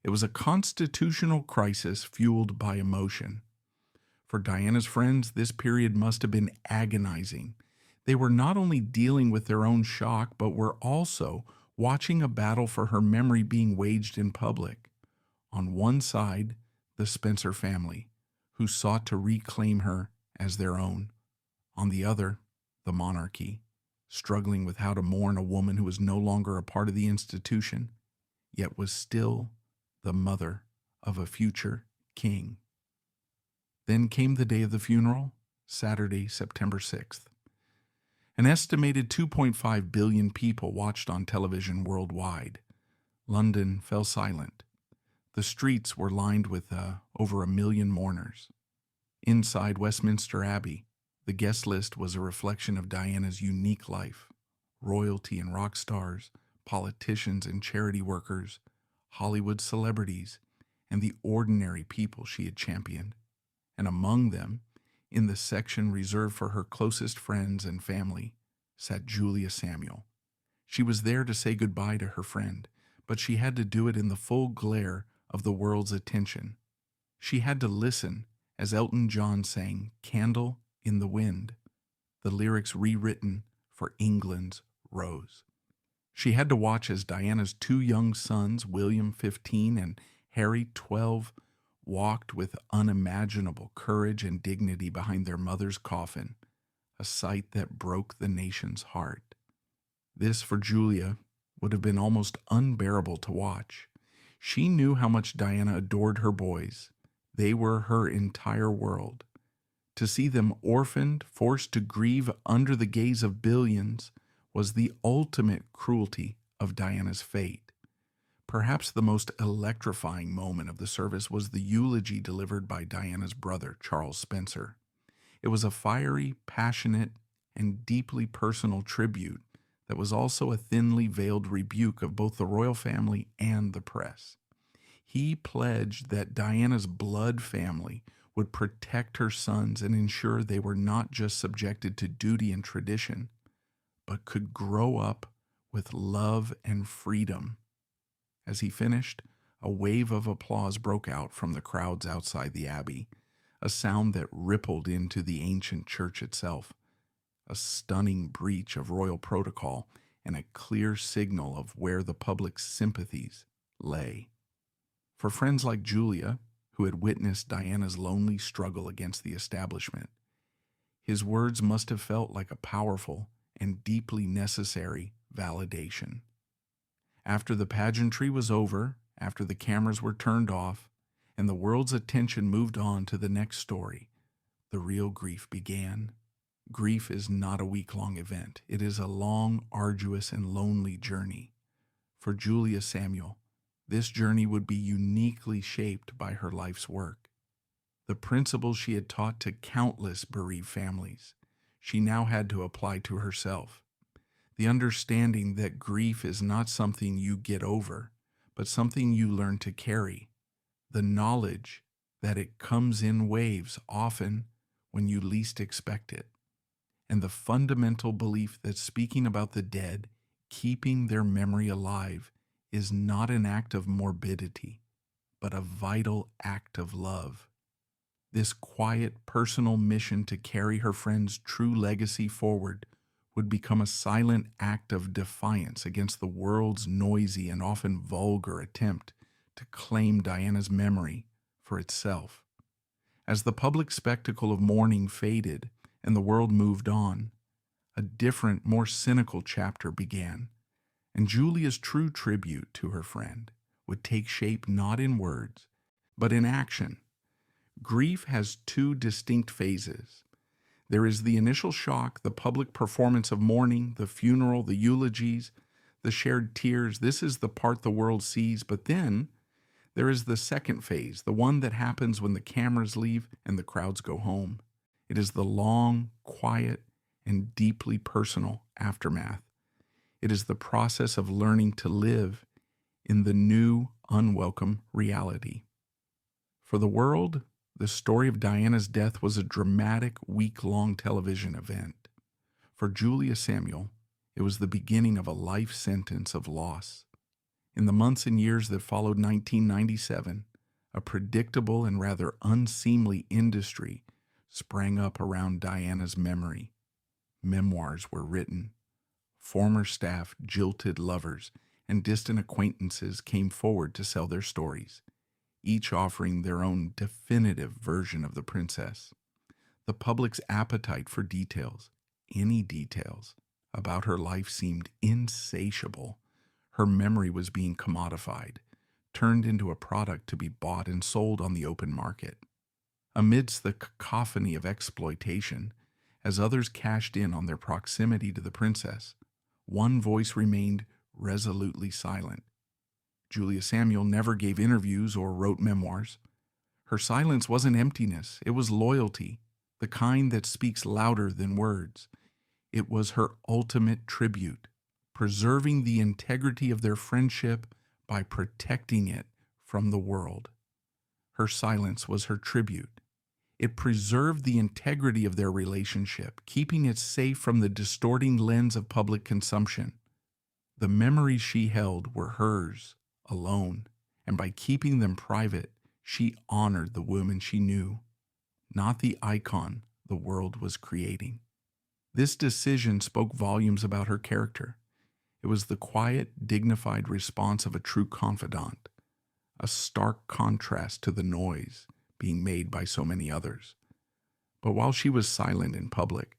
It was a constitutional crisis fueled by emotion. For Diana's friends, this period must have been agonizing. They were not only dealing with their own shock, but were also watching a battle for her memory being waged in public. On one side, the Spencer family, who sought to reclaim her as their own. On the other, the monarchy, struggling with how to mourn a woman who was no longer a part of the institution, yet was still the mother of a future king. Then came the day of the funeral, Saturday, September 6th. An estimated 2.5 billion people watched on television worldwide. London fell silent. The streets were lined with over 1 million mourners. Inside Westminster Abbey, the guest list was a reflection of Diana's unique life. Royalty and rock stars, politicians and charity workers, Hollywood celebrities, and the ordinary people she had championed. And among them, In the section reserved for her closest friends and family sat Julia Samuel. She was there to say goodbye to her friend, but she had to do it in the full glare of the world's attention. She had to listen as Elton John sang "Candle in the Wind," the lyrics rewritten for England's Rose. She had to watch as Diana's two young sons, William, 15, and Harry, 12, walked with unimaginable courage and dignity behind their mother's coffin, a sight that broke the nation's heart. This, for Julia, would have been almost unbearable to watch. She knew how much Diana adored her boys. They were her entire world. To see them orphaned, forced to grieve under the gaze of billions, was the ultimate cruelty of Diana's fate. Perhaps the most electrifying moment of the service was the eulogy delivered by Diana's brother, Charles Spencer. It was a fiery, passionate, and deeply personal tribute that was also a thinly veiled rebuke of both the royal family and the press. He pledged that Diana's blood family would protect her sons and ensure they were not just subjected to duty and tradition, but could grow up with love and freedom. As he finished, a wave of applause broke out from the crowds outside the abbey, a sound that rippled into the ancient church itself, a stunning breach of royal protocol and a clear signal of where the public's sympathies lay. For friends like Julia, who had witnessed Diana's lonely struggle against the establishment, his words must have felt like a powerful and deeply necessary validation. After the pageantry was over, after the cameras were turned off, and the world's attention moved on to the next story, the real grief began. Grief is not a week-long event. It is a long, arduous, and lonely journey. For Julia Samuel, this journey would be uniquely shaped by her life's work. The principles she had taught to countless bereaved families, she now had to apply to herself. The understanding that grief is not something you get over, but something you learn to carry. The knowledge that it comes in waves, often when you least expect it. And the fundamental belief that speaking about the dead, keeping their memory alive, is not an act of morbidity, but a vital act of love. This quiet, personal mission to carry her friend's true legacy forward would become a silent act of defiance against the world's noisy and often vulgar attempt to claim Diana's memory for itself. As the public spectacle of mourning faded and the world moved on, a different, more cynical chapter began, and Julia's true tribute to her friend would take shape not in words, but in action. Grief has two distinct phases. There is the initial shock, the public performance of mourning, the funeral, the eulogies, the shared tears. This is the part the world sees. But then there is the second phase, the one that happens when the cameras leave and the crowds go home. It is the long, quiet, and deeply personal aftermath. It is the process of learning to live in the new, unwelcome reality. For the world, the story of Diana's death was a dramatic, week-long television event. For Julia Samuel, it was the beginning of a life sentence of loss. In the months and years that followed 1997, a predictable and rather unseemly industry sprang up around Diana's memory. Memoirs were written. Former staff, jilted lovers, and distant acquaintances came forward to sell their stories, each offering their own definitive version of the princess. The public's appetite for details, any details, about her life seemed insatiable. Her memory was being commodified, turned into a product to be bought and sold on the open market. Amidst the cacophony of exploitation, as others cashed in on their proximity to the princess, one voice remained resolutely silent. Julia Samuel never gave interviews or wrote memoirs. Her silence wasn't emptiness, it was loyalty, the kind that speaks louder than words. It was her ultimate tribute, preserving the integrity of their friendship by protecting it from the world. Her silence was her tribute. It preserved the integrity of their relationship, keeping it safe from the distorting lens of public consumption. The memories she held were hers alone, and by keeping them private, she honored the woman she knew, not the icon the world was creating. This decision spoke volumes about her character. It was the quiet, dignified response of a true confidant, a stark contrast to the noise being made by so many others. But while she was silent in public,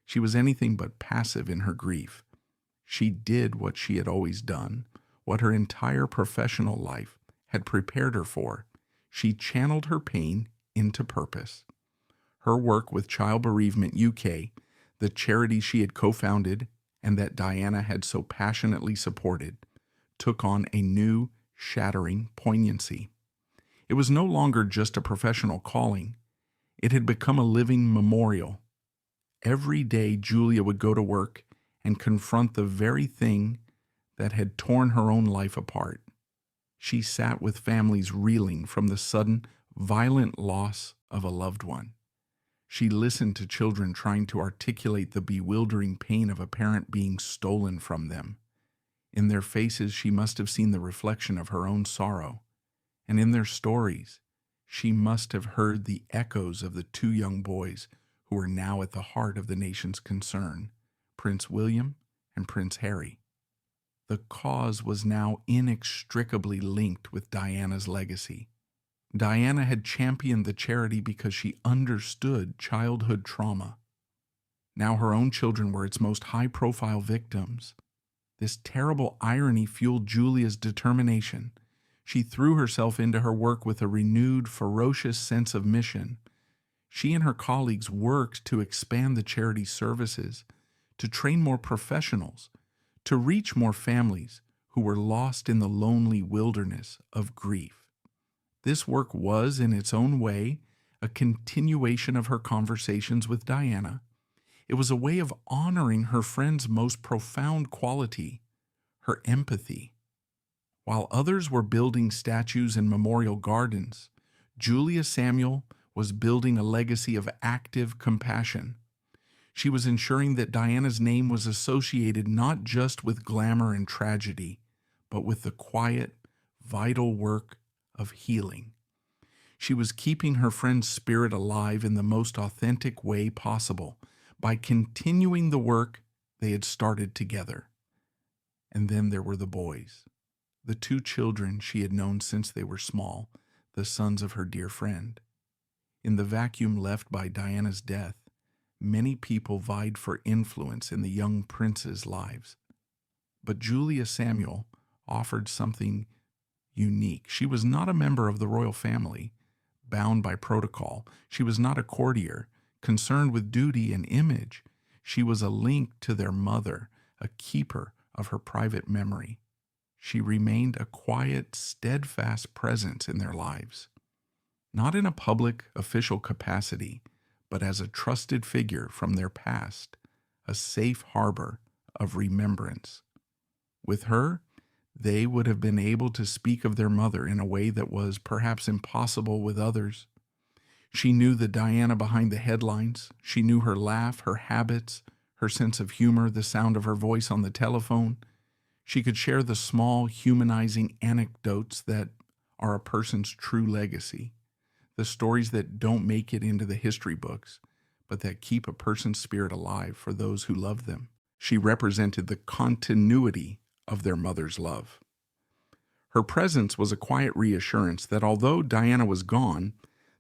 she was anything but passive in her grief. She did what she had always done, what her entire professional life had prepared her for. She channeled her pain into purpose. Her work with Child Bereavement UK, the charity she had co-founded and that Diana had so passionately supported, took on a new, shattering poignancy. It was no longer just a professional calling. It had become a living memorial. Every day Julia would go to work and confront the very thing that had torn her own life apart. She sat with families reeling from the sudden, violent loss of a loved one. She listened to children trying to articulate the bewildering pain of a parent being stolen from them. In their faces, she must have seen the reflection of her own sorrow. And in their stories, she must have heard the echoes of the two young boys who were now at the heart of the nation's concern, Prince William and Prince Harry. The cause was now inextricably linked with Diana's legacy. Diana had championed the charity because she understood childhood trauma. Now her own children were its most high-profile victims. This terrible irony fueled Julia's determination. She threw herself into her work with a renewed, ferocious sense of mission. She and her colleagues worked to expand the charity's services, to train more professionals, to reach more families who were lost in the lonely wilderness of grief. This work was, in its own way, a continuation of her conversations with Diana. It was a way of honoring her friend's most profound quality, her empathy. While others were building statues and memorial gardens, Julia Samuel was building a legacy of active compassion. She was ensuring that Diana's name was associated not just with glamour and tragedy, but with the quiet, vital work of healing. She was keeping her friend's spirit alive in the most authentic way possible by continuing the work they had started together. And then there were the boys, the two children she had known since they were small, the sons of her dear friend. In the vacuum left by Diana's death, many people vied for influence in the young prince's lives. But Julia Samuel offered something unique. She was not a member of the royal family, bound by protocol. She was not a courtier, concerned with duty and image. She was a link to their mother, a keeper of her private memory. She remained a quiet, steadfast presence in their lives, not in a public, official capacity, but as a trusted figure from their past, a safe harbor of remembrance. With her, they would have been able to speak of their mother in a way that was perhaps impossible with others. She knew the Diana behind the headlines. She knew her laugh, her habits, her sense of humor, the sound of her voice on the telephone. She could share the small, humanizing anecdotes that are a person's true legacy, the stories that don't make it into the history books, but that keep a person's spirit alive for those who love them. She represented the continuity of their mother's love. Her presence was a quiet reassurance that although Diana was gone,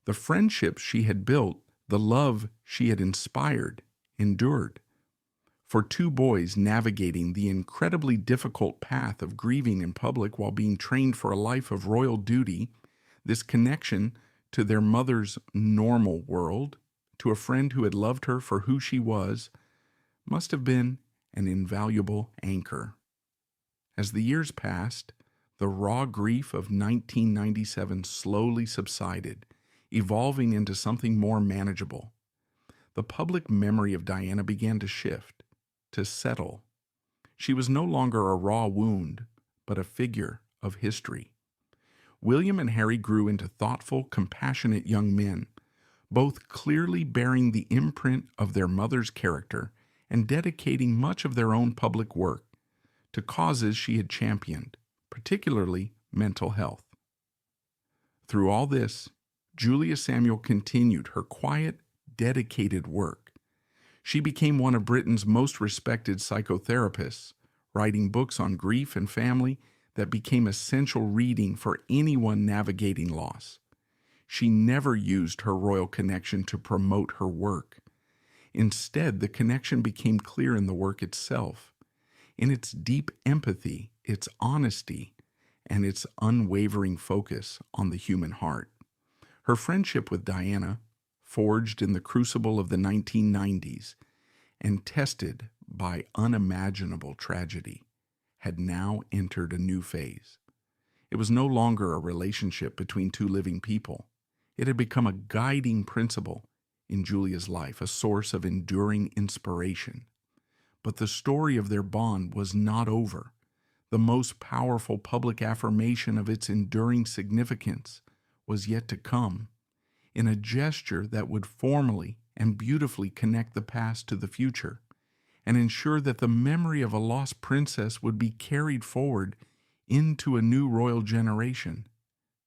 the friendships she had built, the love she had inspired, endured. For two boys navigating the incredibly difficult path of grieving in public while being trained for a life of royal duty, this connection to their mother's normal world, to a friend who had loved her for who she was, must have been an invaluable anchor. As the years passed, the raw grief of 1997 slowly subsided, evolving into something more manageable. The public memory of Diana began to shift, to settle. She was no longer a raw wound, but a figure of history. William and Harry grew into thoughtful, compassionate young men, both clearly bearing the imprint of their mother's character and dedicating much of their own public work to causes she had championed, particularly mental health. Through all this, Julia Samuel continued her quiet, dedicated work. She became one of Britain's most respected psychotherapists, writing books on grief and family that became essential reading for anyone navigating loss. She never used her royal connection to promote her work. Instead, the connection became clear in the work itself, in its deep empathy, its honesty, and its unwavering focus on the human heart. Her friendship with Diana, forged in the crucible of the 1990s and tested by unimaginable tragedy, had now entered a new phase. It was no longer a relationship between two living people. It had become a guiding principle in Julia's life, a source of enduring inspiration. But the story of their bond was not over. The most powerful public affirmation of its enduring significance was yet to come, in a gesture that would formally and beautifully connect the past to the future and ensure that the memory of a lost princess would be carried forward into a new royal generation.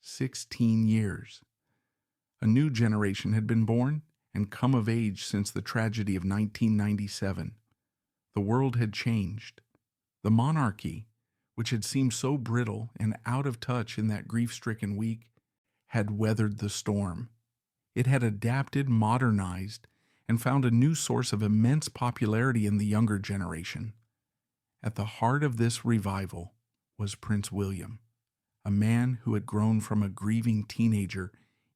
16 years. A new generation had been born and come of age since the tragedy of 1997. The world had changed. The monarchy, which had seemed so brittle and out of touch in that grief-stricken week, had weathered the storm. It had adapted, modernized, and found a new source of immense popularity in the younger generation. At the heart of this revival was Prince William, a man who had grown from a grieving teenager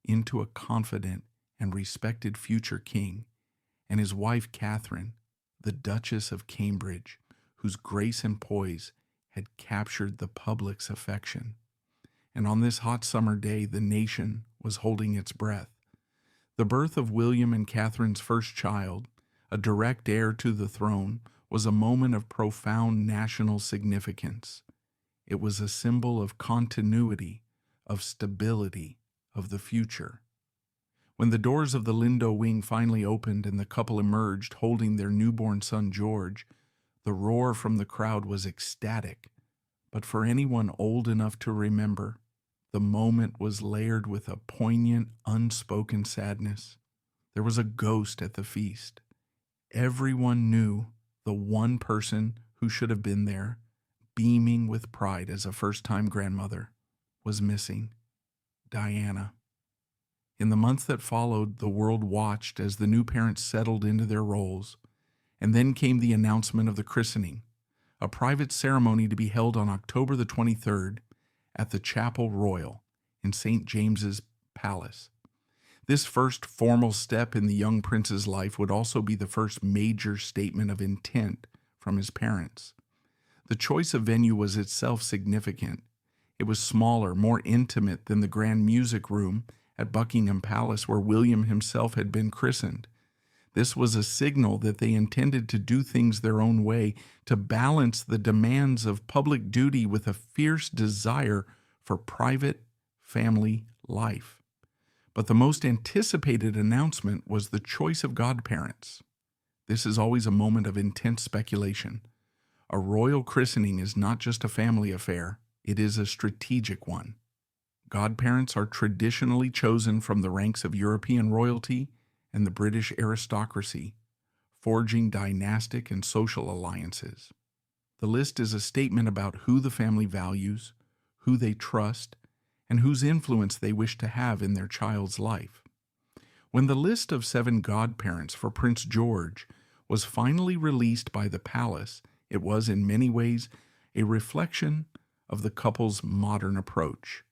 into a confident and respected future king, and his wife Catherine, the Duchess of Cambridge, whose grace and poise had captured the public's affection. And on this hot summer day, the nation was holding its breath. The birth of William and Catherine's first child, a direct heir to the throne, was a moment of profound national significance. It was a symbol of continuity, of stability, of the future. When the doors of the Lindo wing finally opened and the couple emerged holding their newborn son George, the roar from the crowd was ecstatic. But for anyone old enough to remember, the moment was layered with a poignant, unspoken sadness. There was a ghost at the feast. Everyone knew the one person who should have been there, beaming with pride as a first-time grandmother, was missing. Diana. In the months that followed, the world watched as the new parents settled into their roles, and then came the announcement of the christening, a private ceremony to be held on October the 23rd at the Chapel Royal in St. James's Palace. This first formal step in the young prince's life would also be the first major statement of intent from his parents. The choice of venue was itself significant. It was smaller, more intimate than the grand music room at Buckingham Palace where William himself had been christened. This was a signal that they intended to do things their own way, to balance the demands of public duty with a fierce desire for private family life. But the most anticipated announcement was the choice of godparents. This is always a moment of intense speculation. A royal christening is not just a family affair, it is a strategic one. Godparents are traditionally chosen from the ranks of European royalty and the British aristocracy, forging dynastic and social alliances. The list is a statement about who the family values, who they trust, and whose influence they wish to have in their child's life. When the list of 7 godparents for Prince George was finally released by the palace, it was in many ways a reflection of the couple's modern approach.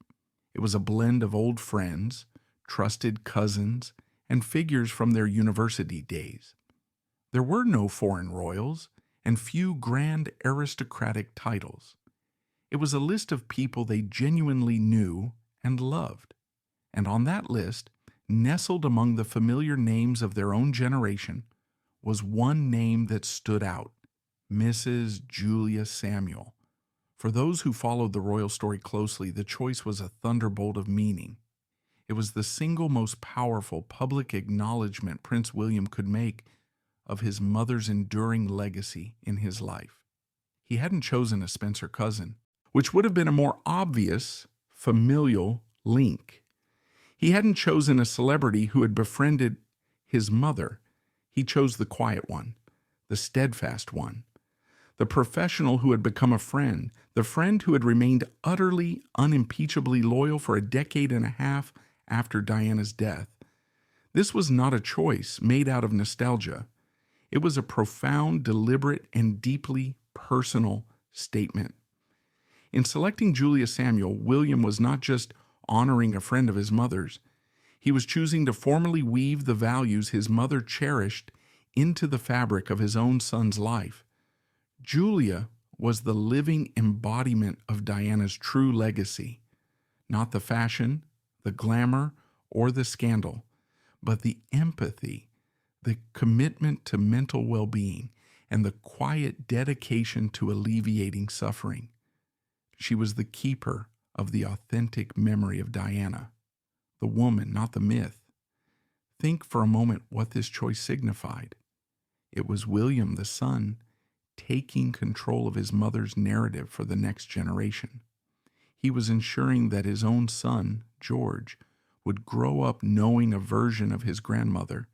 It was a blend of old friends, trusted cousins, and figures from their university days. There were no foreign royals and few grand aristocratic titles. It was a list of people they genuinely knew and loved. And on that list, nestled among the familiar names of their own generation, was one name that stood out: Mrs. Julia Samuel. For those who followed the royal story closely, the choice was a thunderbolt of meaning. It was the single most powerful public acknowledgement Prince William could make of his mother's enduring legacy in his life. He hadn't chosen a Spencer cousin, which would have been a more obvious familial link. He hadn't chosen a celebrity who had befriended his mother. He chose the quiet one, the steadfast one, the professional who had become a friend, the friend who had remained utterly, unimpeachably loyal for a decade and a half after Diana's death. This was not a choice made out of nostalgia. It was a profound, deliberate, and deeply personal statement. In selecting Julia Samuel, William was not just honoring a friend of his mother's. He was choosing to formally weave the values his mother cherished into the fabric of his own son's life. Julia was the living embodiment of Diana's true legacy, not the fashion, the glamour, or the scandal, but the empathy, the commitment to mental well-being, and the quiet dedication to alleviating suffering. She was the keeper of the authentic memory of Diana, the woman, not the myth. Think for a moment what this choice signified. It was William, the son, taking control of his mother's narrative for the next generation. He was ensuring that his own son, George, would grow up knowing a version of his grandmother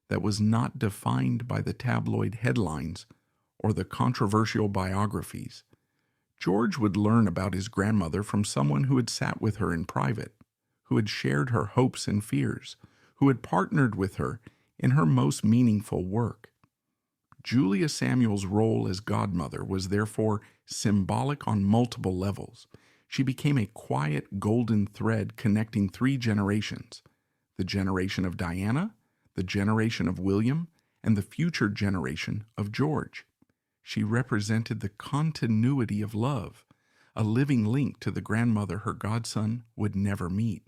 that was not defined by the tabloid headlines or the controversial biographies. George would learn about his grandmother from someone who had sat with her in private, who had shared her hopes and fears, who had partnered with her in her most meaningful work. Julia Samuel's role as godmother was therefore symbolic on multiple levels. She became a quiet golden thread connecting three generations: the generation of Diana, the generation of William, and the future generation of George. She represented the continuity of love, a living link to the grandmother her godson would never meet.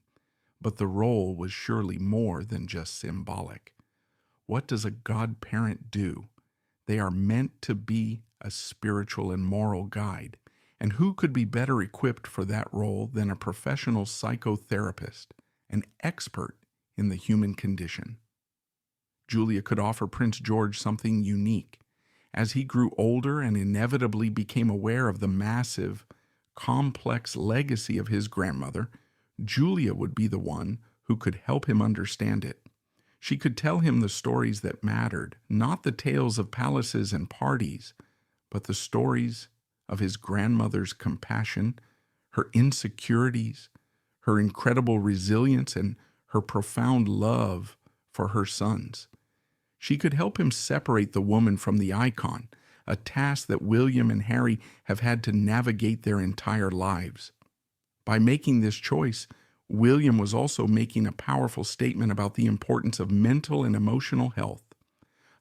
But the role was surely more than just symbolic. What does a godparent do? They are meant to be a spiritual and moral guide. And who could be better equipped for that role than a professional psychotherapist, an expert in the human condition? Julia could offer Prince George something unique. As he grew older and inevitably became aware of the massive, complex legacy of his grandmother, Julia would be the one who could help him understand it. She could tell him the stories that mattered, not the tales of palaces and parties, but the stories of his grandmother's compassion, her insecurities, her incredible resilience, and her profound love for her sons. She could help him separate the woman from the icon, a task that William and Harry have had to navigate their entire lives. By making this choice, William was also making a powerful statement about the importance of mental and emotional health,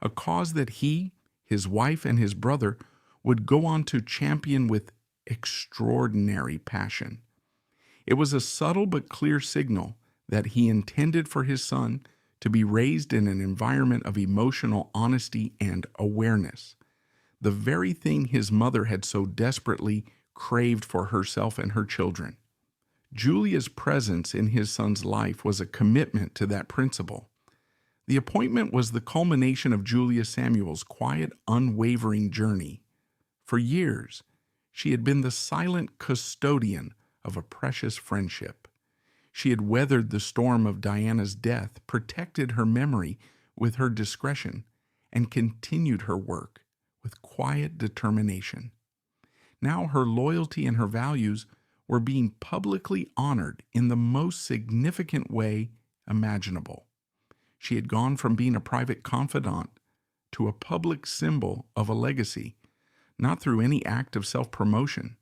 a cause that he, his wife, and his brother would go on to champion with extraordinary passion. It was a subtle but clear signal that he intended for his son to be raised in an environment of emotional honesty and awareness, the very thing his mother had so desperately craved for herself and her children. Julia's presence in his son's life was a commitment to that principle. The appointment was the culmination of Julia Samuel's quiet, unwavering journey. For years, she had been the silent custodian of a precious friendship. She had weathered the storm of Diana's death, protected her memory with her discretion, and continued her work with quiet determination. Now her loyalty and her values were being publicly honored in the most significant way imaginable. She had gone from being a private confidant to a public symbol of a legacy, not through any act of self-promotion,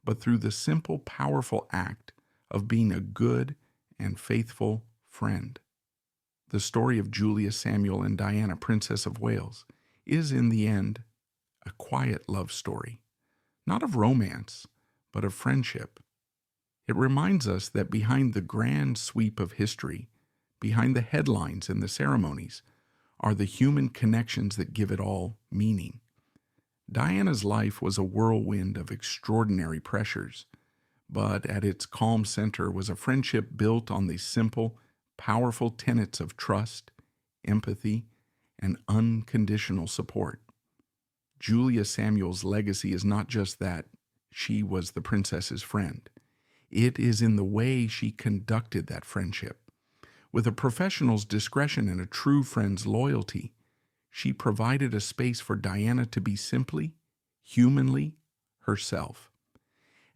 but through the simple, powerful act of being a good and faithful friend. The story of Julia Samuel and Diana, Princess of Wales, is in the end a quiet love story, not of romance, but of friendship. It reminds us that behind the grand sweep of history, behind the headlines and the ceremonies, are the human connections that give it all meaning. Diana's life was a whirlwind of extraordinary pressures, But at its calm center was a friendship built on the simple, powerful tenets of trust, empathy, and unconditional support. Julia Samuel's legacy is not just that she was the princess's friend. It is in the way she conducted that friendship. With a professional's discretion and a true friend's loyalty, she provided a space for Diana to be simply, humanly, herself.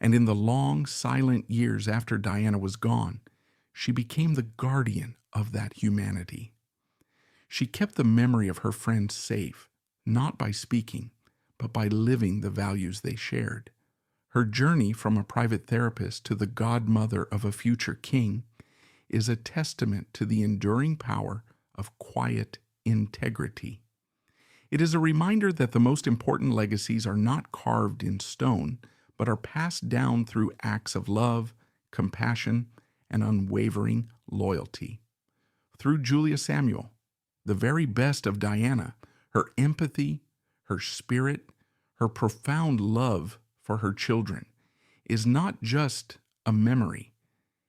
And in the long, silent years after Diana was gone, she became the guardian of that humanity. She kept the memory of her friends safe, not by speaking, but by living the values they shared. Her journey from a private therapist to the godmother of a future king is a testament to the enduring power of quiet integrity. It is a reminder that the most important legacies are not carved in stone, but are passed down through acts of love, compassion, and unwavering loyalty. Through Julia Samuel, the very best of Diana, her empathy, her spirit, her profound love for her children is not just a memory.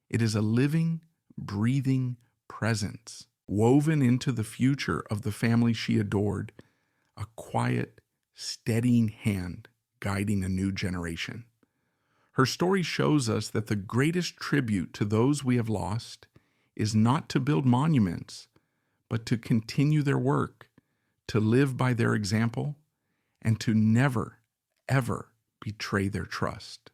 It is a living, breathing presence woven into the future of the family she adored, a quiet, steadying hand guiding a new generation. Her story shows us that the greatest tribute to those we have lost is not to build monuments, but to continue their work, to live by their example, and to never, ever betray their trust.